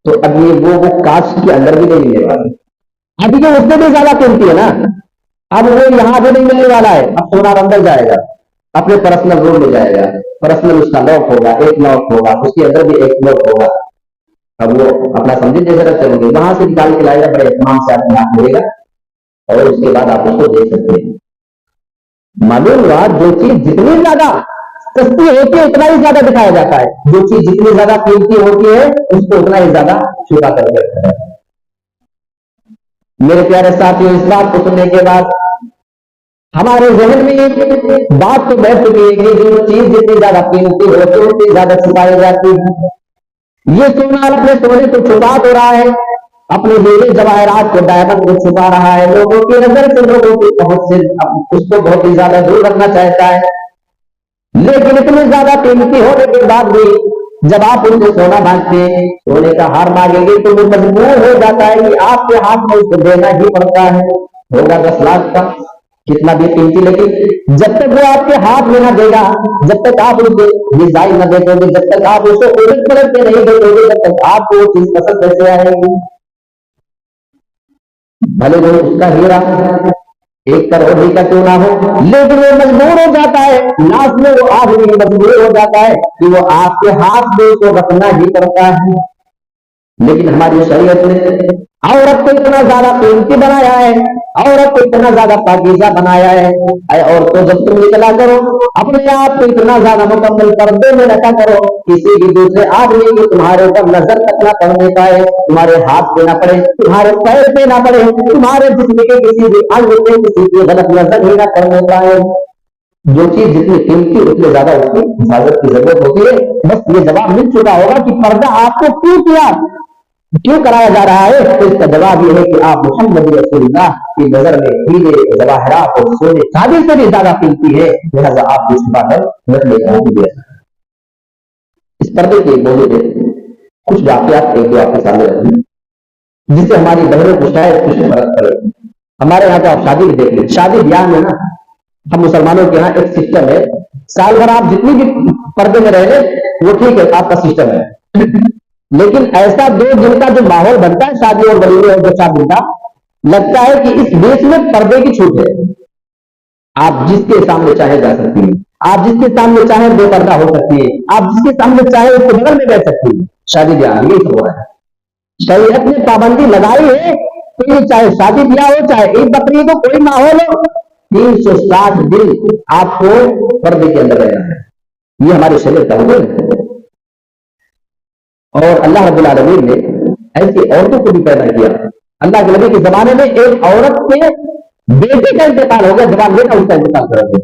[SPEAKER 1] تو اب یہ وہ کاش کے اندر بھی نہیں ملنے والا. اب یہ اس سے بھی زیادہ قیمتی ہے نا، اب وہ یہاں بھی نہیں ملنے والا ہے. اب سونا اندر جائے گا، اپنے پرسنل روم میں جائے گا، پرسنل اس کا لاک ہوگا، ایک لاک ہوگا، اس کے اندر بھی ایک لاک ہوگا. اب وہ اپنا سمجھے جیسے رکھتے ہوں گے، وہاں سے نکال کے لائے گا، بڑے اہتمام سے آپ ہاتھ ملے گا، اور اس کے بعد آپ اس کو دیکھ سکتے ہیں. معلوم ہوا جو چیز جتنی زیادہ سستی ہوتی ہے اتنا ہی زیادہ دکھایا جاتا ہے، جو چیز جتنی زیادہ قیمتی ہوتی ہے اس کو اتنا ہی زیادہ چھپا کر کے رکھا ہے. میرے پیارے ساتھیوں، اس بات کو سننے کے بعد ہمارے ذہن میں ایک بات تو بیٹھ چکی ہے کہ جو چیز جتنی زیادہ قیمتی ہوتی ہے اتنی زیادہ چھپائی جاتی ہے. یہ سونا اپنے سونے کو چھپا تو رہا ہے، اپنے ہیرے جواہرات کو ڈائمنڈ کو چھپا رہا ہے، لوگوں کی نظر سے لوگوں کی پہنچ سے اس کو بہت ہی زیادہ دور رکھنا چاہتا ہے. لیکن اتنی زیادہ قیمتی ہونے کے بعد بھی جب آپ ان سے سونا مانگتے ہیں، سونے کا ہار مانگیں گے تو وہ مجبور ہو جاتا ہے کہ آپ کے ہاتھ میں اس کو دینا ہی پڑتا ہے. ہوگا 10 لاکھ کا، کتنا بھی قیمتی، لیکن جب تک وہ آپ کے ہاتھ میں نہ دے گا، جب تک آپ اسے ڈیزائن نہ دیکھو گے، جب تک آپ اسے الٹ پلٹ کے نہیں دیکھو گے، جب تک آپ کو وہ چیز پسند کیسے آئے گی. بھلے وہ اس کا ہیرا 1 کروڑ ہی کا کیوں نہ ہو، لیکن وہ مجبور ہو جاتا ہے، لاسٹ میں وہ آدمی مجبور ہو جاتا ہے کہ وہ آپ کے ہاتھ میں اس کو رکھنا ہی پڑتا ہے. لیکن ہماری شریعت نے عورت کو اتنا زیادہ قیمتی بنایا ہے، عورت کو اتنا زیادہ پاکیزہ بنایا ہے. اے عورتوں، جب تم نکلا کرو اپنے آپ کو اتنا زیادہ مکمل پردے میں رکھا کرو، کسی بھی دوسرے آدمی کی تمہارے اوپر نظر تک نہ پڑنے پائے، تمہارے ہاتھ پہ نہ پڑے، تمہارے پیر پہ نہ پڑے، تمہارے جسم کے کسی بھی انگ پہ کسی کی غلط نظر ہی نہ پڑنے پائے. جو چیز جتنی قیمتی اتنی زیادہ اس کی حفاظت کی ضرورت ہوتی ہے. بس یہ جواب مل چکا ہوگا کہ پردہ آپ کو کیوں کرایا جا رہا ہے. تو اس کا جواب یہ ہے کہ آپ محمد رسول اللہ کی نظر میں ہیرے جواہرات اور سونے چاندی سے بھی زیادہ قیمتی ہے، لہذا آپ کو چھپا کر رکھنے کا حکم دیا. اس پردے کے موضوع پہ کچھ واقعات ایک دو آپ کے سامنے رکھیں جس سے ہماری بہنوں کو شاید کچھ فرق پڑے. ہمارے یہاں تو آپ شادی بھی دیکھ لیں، شادی بیاہ میں نا ہم مسلمانوں کے یہاں ایک سسٹم ہے، سال بھر آپ جتنی بھی پردے میں رہ لیں وہ ٹھیک ہے، آپ کا سسٹم ہے. لیکن ایسا 2 دن کا جو ماحول بنتا ہے شادی اور ولیمے اور 2-4 دن کا، لگتا ہے کہ اس بیچ میں پردے کی چھوٹ ہے. آپ جس کے سامنے چاہے جا سکتی ہیں، آپ جس کے سامنے چاہے بے پردہ ہو سکتی ہے، آپ جس کے سامنے چاہے اس کے بغل میں بیٹھ سکتی ہیں. شادی بیاہ یہی سب ہو رہا ہے. شریعت نے پابندی لگائی ہے کہ چاہے شادی بیاہ ہو، چاہے عید بقرعید ہو، کوئی ماحول ہو، 360 دن آپ کو پردے کے اندر رہنا ہے. یہ ہماری شریعت کا حکم ہے. اور اللہ رب العالمین نے ایسی عورتوں کو بھی پیدا کیا. اللہ کے نبی کے زمانے میں ایک عورت کے بیٹے کا انتقال ہو گیا، جوان بیٹا اس کا انتقال کر دیا.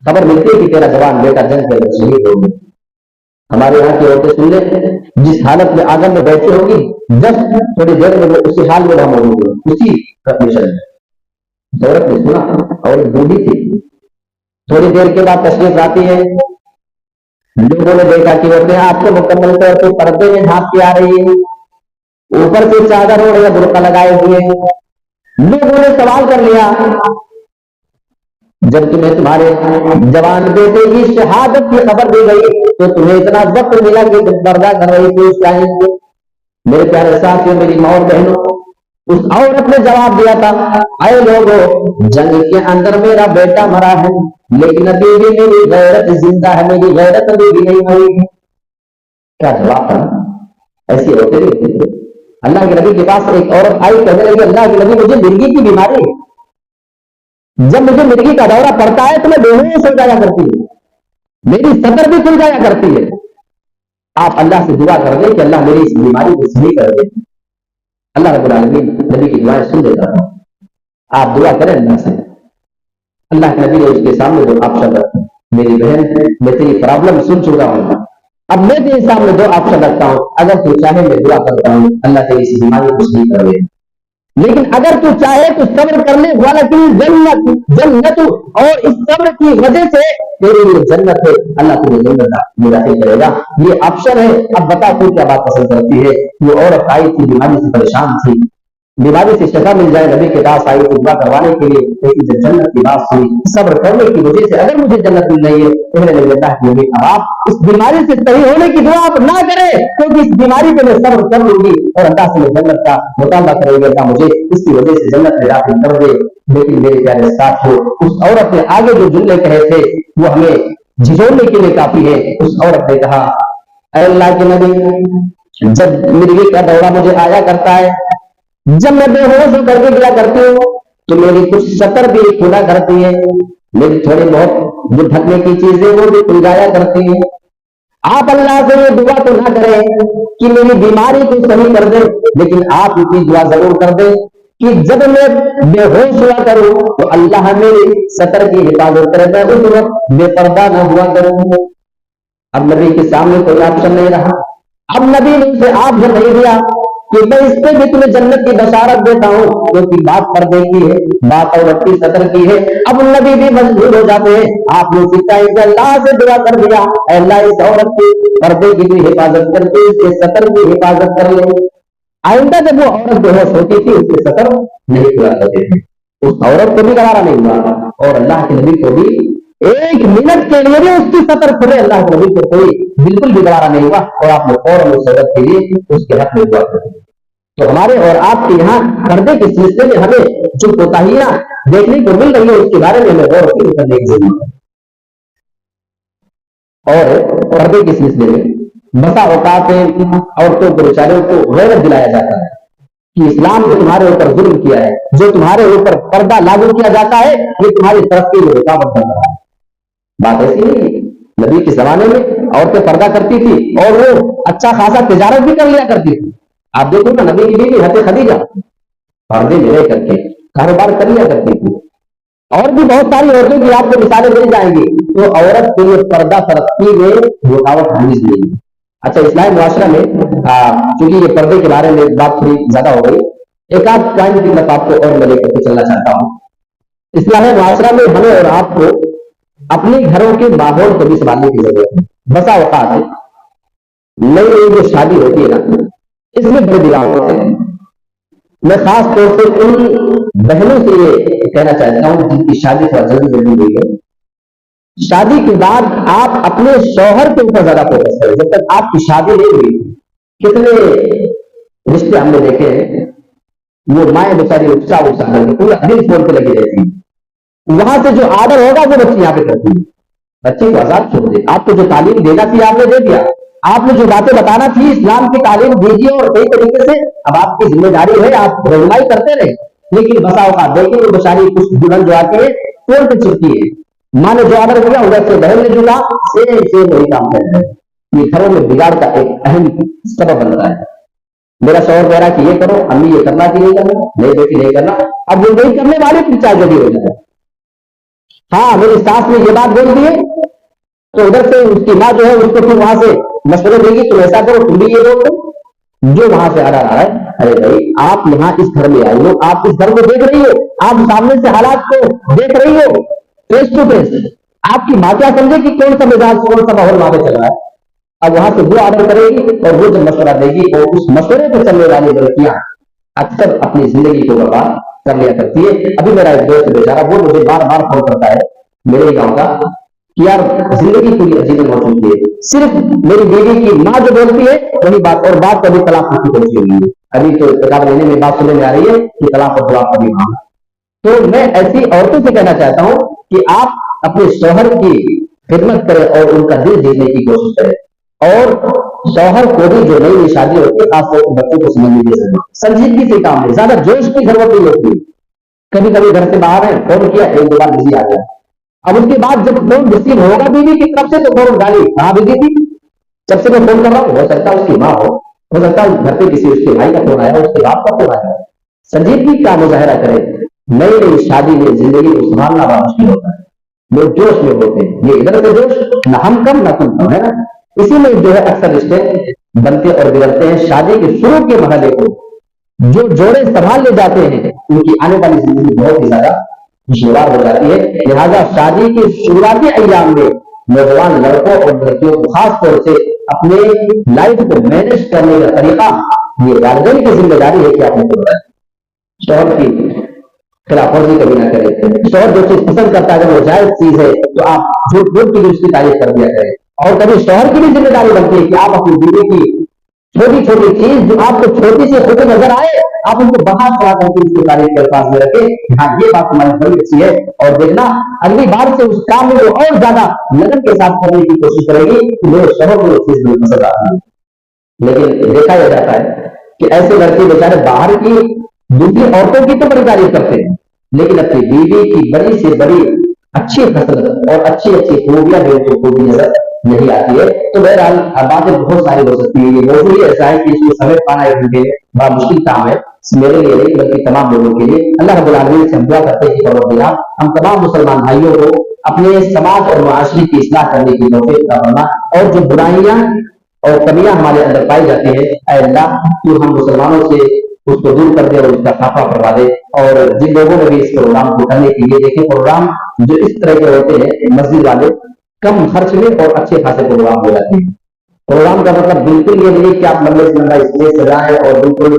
[SPEAKER 1] خبر ملتی ہے کہ تیرا جوان بیٹا جنگ کے اندر شہید ہو گیا. ہمارے یہاں کی عورتیں سن لیں، جس حالت میں آنگن میں بیٹھی ہوگی جب تھوڑی دیر میں وہ اسی حال میں وہاں موجود ہو، اسی کنڈیشن میں. عورت نے سنا، عورت بوڑھی تھی. تھوڑی دیر کے بعد تشریف آتی ہے، لوگوں نے دیکھا کہ عورتیں آپ کو مکمل طور پر پردے میں ڈھانپ کے آ رہی ہے، اوپر سے چادر اور یا برقع لگائے ہوئے. لوگوں نے سوال کر لیا، جب تمہیں تمہارے جوان بیٹے کی شہادت کی خبر دی گئی تو تمہیں اتنا وقت ملا کہ تم پردہ کر رہی تھی اس ٹائم کو. میرے پیارے ساتھیوں، میری ماں اور بہنوں، اس عورت نے جواب دیا تھا، اے لوگوں، جنگ کے اندر میرا بیٹا مرا ہے لیکن ابھی بھی میری غیرت زندہ ہے، میری غیرت ابھی بھی نہیں ہوئی. کیا جواب تھا؟ ایسی ہوتے نہیں. اللہ کے نبی کے پاس ایک عورت آئی, کہنے لگی اللہ کے نبی مجھے مرگی کی بیماری ہے, جب مجھے مرگی کا دورہ پڑتا ہے تو میں بے ہوش ہو جایا کرتی ہوں, میری صدر بھی کھل جایا کرتی ہے. آپ اللہ سے دعا کر دیں کہ اللہ میری اس بیماری کو صحیح کر دے. اللہ رب العالمین نبی کی دعائیں سن لیتا ہے. آپ دعا کریں اللہ سے. اللہ کے نبی نے اس کے سامنے دو آپشن رکھا, میری بہن میں تیری پرابلم سن چکا ہوں, اب میں تیرے سامنے دو آپشن رکھتا ہوں, اگر تو چاہے میں دعا کرتا ہوں اللہ تیری اس بیماری کو صحیح کر دے, لیکن اگر تو چاہے تو صبر کرنے والا کی جنت اور اس صبر کی وجہ سے تیرے لیے جنت ہے, اللہ تجھے جنت میں داخل کرے گا. یہ آپشن ہے. اب بتا تو کیا بات پسند کرتی ہے. وہ عورت آئی تھی, بیماری سے پریشان تھی, بیماری سے شفا مل جائے نبی کے پاس آئی تھی دعا کروانے کے لیے, لیکن جب جنت کی بات سنی صبر کرنے کی وجہ سے اگر مجھے جنت مل رہی ہے کہنے لگے اللہ کے نبی اب آپ اس بیماری سے صحیح ہونے کی دعا آپ نہ کریں, کیونکہ اس بیماری پہ میں صبر کر لوں گی اور اللہ سے میں جنت کا مطالبہ کریں گے, اللہ مجھے اس کی وجہ سے جنت میں داخل کر دے. لیکن میرے پیارے ساتھیوں, اس عورت نے آگے جو جملے کہے تھے وہ ہمیں جھجھوڑنے کے لیے کافی ہے. اس عورت نے کہا اے اللہ کے نبی جب مرغی کا دورہ مجھے آیا کرتا ہے, جب میں بے ہوش ہو کر کے گیا کرتی ہوں تو میری کچھ شطر بھی کھلا کرتی ہے, میری تھوڑی بہت جو ڈھکنے کی چیزیں وہ بھی کھل جایا کرتی ہے. آپ اللہ سے یہ دعا تو نہ کریں کہ میری بیماری کو صحیح کر دیں, لیکن آپ اتنی دعا ضرور کر دیں کہ جب میں بے ہوش ہوا کروں تو اللہ میری شطر کی حفاظت کرے, میں اس وقت بے پردہ نہ ہوا کروں. اب نبی کے سامنے کوئی آپشن نہیں رہا. اب نبی نے اسے آپشن نہیں دیا کہ میں اس پہ بھی تمہیں جنت کی بشارت دیتا ہوں, کیونکہ بات پردے کی ہے, بات عورت کی سطر کی ہے. اب نبی بھی مجبور ہو جاتے ہیں. آپ نے سیکھا ہے کہ اللہ سے دعا کر دیا اے اللہ اس عورت کی پردے کی بھی حفاظت کر کے اس کے سطر کی حفاظت کر لے. آئندہ جب وہ عورت بے ہوش ہوتی تھی اس کے سطر نہیں پورا کرتے تھے, اس عورت کو بھی گوارا نہیں ہوا اور اللہ کے نبی کو بھی ایک منٹ کے لیے بھی اس کی سطر کھلے اللہ کے نبی کو کوئی بالکل بھی گوارا نہیں ہوا, اور آپ نے فوراً اس عورت کے لیے اس کے حق میں دعا کر دی. تو ہمارے اور آپ کے یہاں پردے کے سلسلے میں ہمیں جو کوتاہیاں دیکھنے کو مل رہی ہے اس کے بارے میں ہمیں غور و فکر کرنے کی ضرورت ہے. اور پردے کے سلسلے میں بسا اوقات عورتوں کو بیچاروں کو غیرت دلایا جاتا ہے کہ اسلام نے تمہارے اوپر ظلم کیا ہے, جو تمہارے اوپر پردہ لاگو کیا جاتا ہے یہ تمہاری ترقی میں رکاوٹ بن رہا ہے. بات ایسی نہیں. نبی کے زمانے میں عورتیں پردہ کرتی تھی اور وہ اچھا خاصا تجارت بھی کر لیا کرتی تھی. آپ دیکھو نا نبی کی بیوی حضرت خدیجہ پردے میں رہ کر کے کاروبار کر لیا کرتی تھی, اور بھی بہت ساری عورتوں کی آپ کو مثالیں مل جائیں گی. تو عورت کے لیے پردہ ترقی میں رکاوٹ ہرگز نہیں ہے. اچھا اسلامی معاشرہ میں چونکہ یہ پردے کے بارے میں بات تھوڑی زیادہ ہو گئی, ایک آدھ پوائنٹ کی میں آپ کو اور میں لے کر کے چلنا چاہتا ہوں. اسلامی معاشرہ میں ہمیں اور آپ کو اپنے گھروں کے ماحول کو بھی سنبھالنے کی ضرورت ہے. بسا اوقات نئی نئی جو شادی ہوتی ہے نا اس میں بڑے بگاڑ ہوتے ہیں. میں خاص طور سے ان بہنوں سے یہ کہنا چاہتا ہوں جن کی شادی تھوڑا جلدی ہوئی ہے, شادی کے بعد آپ اپنے شوہر کے اوپر زیادہ فوکس کریں. جب تک آپ کی شادی نہیں ہوئی کتنے رشتے ہم نے دیکھے ہیں وہ مائیں بیچاری اکسا کر کے پورا دن فون پہ لگی رہتی ہیں, وہاں سے جو آرڈر ہوگا وہ بچی یہاں پہ کرتی ہے. بچے کو آزاد چھوڑ دیں. آپ کو جو تعلیم دینا تھی آپ نے دے دیا, آپ نے جو باتیں بتانا تھی اسلام کی تعلیم دیجیے اور صحیح طریقے سے. اب آپ کی ذمہ داری ہے آپ رہنمائی کرتے رہے, لیکن بسا اوقات دیکھیں وہ بیچاری کچھ دلہن جو آتی ہے فون پہ چپتی ہے. ماں نے جو آرڈر کیا ادھر سے بہن نے جڑا سیم وہی کام کر رہے ہیں. یہ گھروں میں بگاڑ کا ایک اہم سبب بن رہا ہے. میرا شوہر کہہ رہا کہ یہ کرو, امی یہ کرنا کہ نہیں کرنا, نہیں بیٹی نہیں کرنا. اب وہ نہیں کرنے والے پھر چاہے جلدی ہو جائے. ہاں میری ساس نے یہ بات بول دی ہے تو ادھر سے اس کی ماں جو ہے اس کو پھر وہاں سے مشورے دے گی, تم ایسا کرو تم بھی یہ بول دو. جو وہاں سے آ رہا ہے ارے بھائی آپ یہاں اس گھر میں آئی ہو, آپ اس گھر کو دیکھ رہی ہو, آپ سامنے سے حالات کو دیکھ رہی ہو فیس ٹو فیس. آپ کی ماں کیا سمجھے کہ کون سا مزاج کون سا ماحول وہاں پہ چل رہا ہے. اب وہاں سے وہ آرڈر کرے گی اور وہ جب مشورہ دے گی اور اس مشورے پہ چلنے والی لڑکیاں اکثر اپنی زندگی کو برباد کر لیا کرتی ہے. ابھی میرا ایک دوست بیچارہ وہ مجھے بار بار فون کرتا ہے میرے گاؤں کا کہ یار زندگی پوری عجیب ہو چکی ہے, صرف میری بیوی کی ماں جو بولتی ہے وہی بات, اور بات کبھی طلاق کی پہنچی ہوئی ہے. ابھی تو کتاب لینے میں بات سننے میں آ رہی ہے کہ طلاق اور جواب کبھی مانگا. تو میں ایسی عورتوں سے کہنا چاہتا ہوں کہ آپ اپنے شوہر کی خدمت کریں اور ان کا دل جیتنے کی کوشش کریں. اور شوہر کو بھی جو نئی شادی ہوتی ہے خاص طور پر بچوں کو سمجھنے کی ضرورت، سنجیدگی سے کام لے، زیادہ جوش کی ضرورت نہیں ہوتی. کبھی کبھی گھر سے باہر ہے، فون کیا، ایک دو بار بزی آ گیا. اب اس کے بعد جب فون ریسیو ہوگا بیوی کی طرف سے تو فون گالی، کہاں بزی تھی؟ جب سے میں فون کر رہا ہوں، ہو سکتا ہے اس کی ماں ہو سکتا ہے گھر پہ کسی اس کے بھائی کا فون آیا، اس کے باپ کا فون آیا. سنجیدگی کا مظاہرہ کرے. نئی نئی شادی میں زندگی کو سنبھالنا بڑا مشکل ہوتا ہے، لوگ جوش میں ہوتے ہیں، یہ ادھر سے جوش، نہ ہم کم نہ تم کم، ہے نا. اسی میں جو ہے اکثر رشتے بنتے اور بگڑتے ہیں. شادی کے شروع کے مرحلے کو جو جوڑے سنبھال لے جاتے ہیں ان کی آنے والی زندگی بہت ہی زیادہ خوشگوار ہو جاتی ہے. لہذا شادی کے شروعاتی ایام میں نوجوان لڑکوں اور لڑکیوں کو خاص طور سے اپنے لائف کو مینج کرنے کا طریقہ، یہ والدین کی ذمہ داری ہے کہ آپ نے شوہر کی خلاف ورزی کبھی نہ کرے. شوہر جو چیز پسند کرتا ہے اگر وہ جائز چیز ہے تو آپ جھوٹ بول کے بھی اس کی تعریف کر دیا کریں. اور کبھی شوہر کی بھی ذمہ داری بنتی ہے کہ آپ اپنی بیوی کی چھوٹی چھوٹی چیز جو آپ کو چھوٹی سی خود نظر آئے، آپ ان کو بہت بڑا کر کے اس کی تعریف کے الفاظ میں رکھیں. ہاں یہ بات تمہاری بڑی اچھی ہے، اور دیکھنا اگلی بار سے اس کام میں وہ اور زیادہ لگن کے ساتھ کرنے کی کوشش کرے گی کہ میرے شوہر کو وہ چیز نہیں پسند آتی. لیکن دیکھا یہ جاتا ہے کہ ایسے لڑکے بیچارے باہر کی دوسری عورتوں کی تو بڑی تعریف کرتے ہیں، لیکن اپنی بیوی کی بڑی سے بڑی اچھی خصلت اور اچھی خوبیاں جو کو بھی نظر نہیں آتی ہے. تو بہرحال باتیں بہت ساری ہو سکتی ہے. یہ موضوع ہی ایسا ہے کہ اس کو سمجھ پانا ایک گھنٹے بڑا مشکل کام ہے میرے لیے نہیں بلکہ تمام لوگوں کے لیے. اللہ رب العالمین سے ہم دعا کرتے ہیں کہ پروردگار ہم تمام مسلمان بھائیوں کو اپنے سماج اور معاشرے کی اصلاح کرنے کی توفیق عطا فرما، اور جو برائیاں اور کمیاں ہمارے اندر پائی جاتی ہیں اے اللہ تو ہم مسلمانوں سے اس کو دور کر دے اور اس کا خافہ کروا دے. اور جن لوگوں نے بھی اس پروگرام کو کرنے کے لیے دیکھیں، پروگرام جو اس طرح کے ہوتے ہیں مسجد والے کم خرچ میں اور اچھے خاصے پروگرام ہو جاتے ہیں. پروگرام کا مطلب بالکل یہ نہیں کہ آپ لمبے سے لمبا اسٹیج سجائیں اور بالکل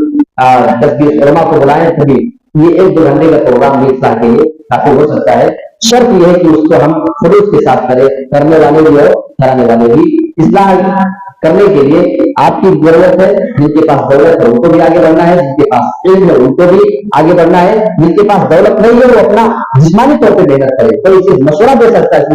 [SPEAKER 1] 10-20 علماء کو بلائیں. تبھی یہ 1-2 گھنٹے کا پروگرام بھی اصلاح کے لیے کافی ہو سکتا ہے. شرط یہ ہے کہ اس کو ہم خلوص کے ساتھ کریں، کرنے والے بھی اور کرانے والے بھی. اصلاح کرنے کے لیے آپ کی ضرورت ہے، جن کے پاس دولت ہے ان کو بھی آگے بڑھنا ہے، جن کے پاس علم ہے ان کو بھی آگے بڑھنا ہے، جن کے پاس دولت نہیں ہے وہ اپنا جسمانی طور پہ محنت کرے. کوئی چیز مشورہ دے سکتا ہے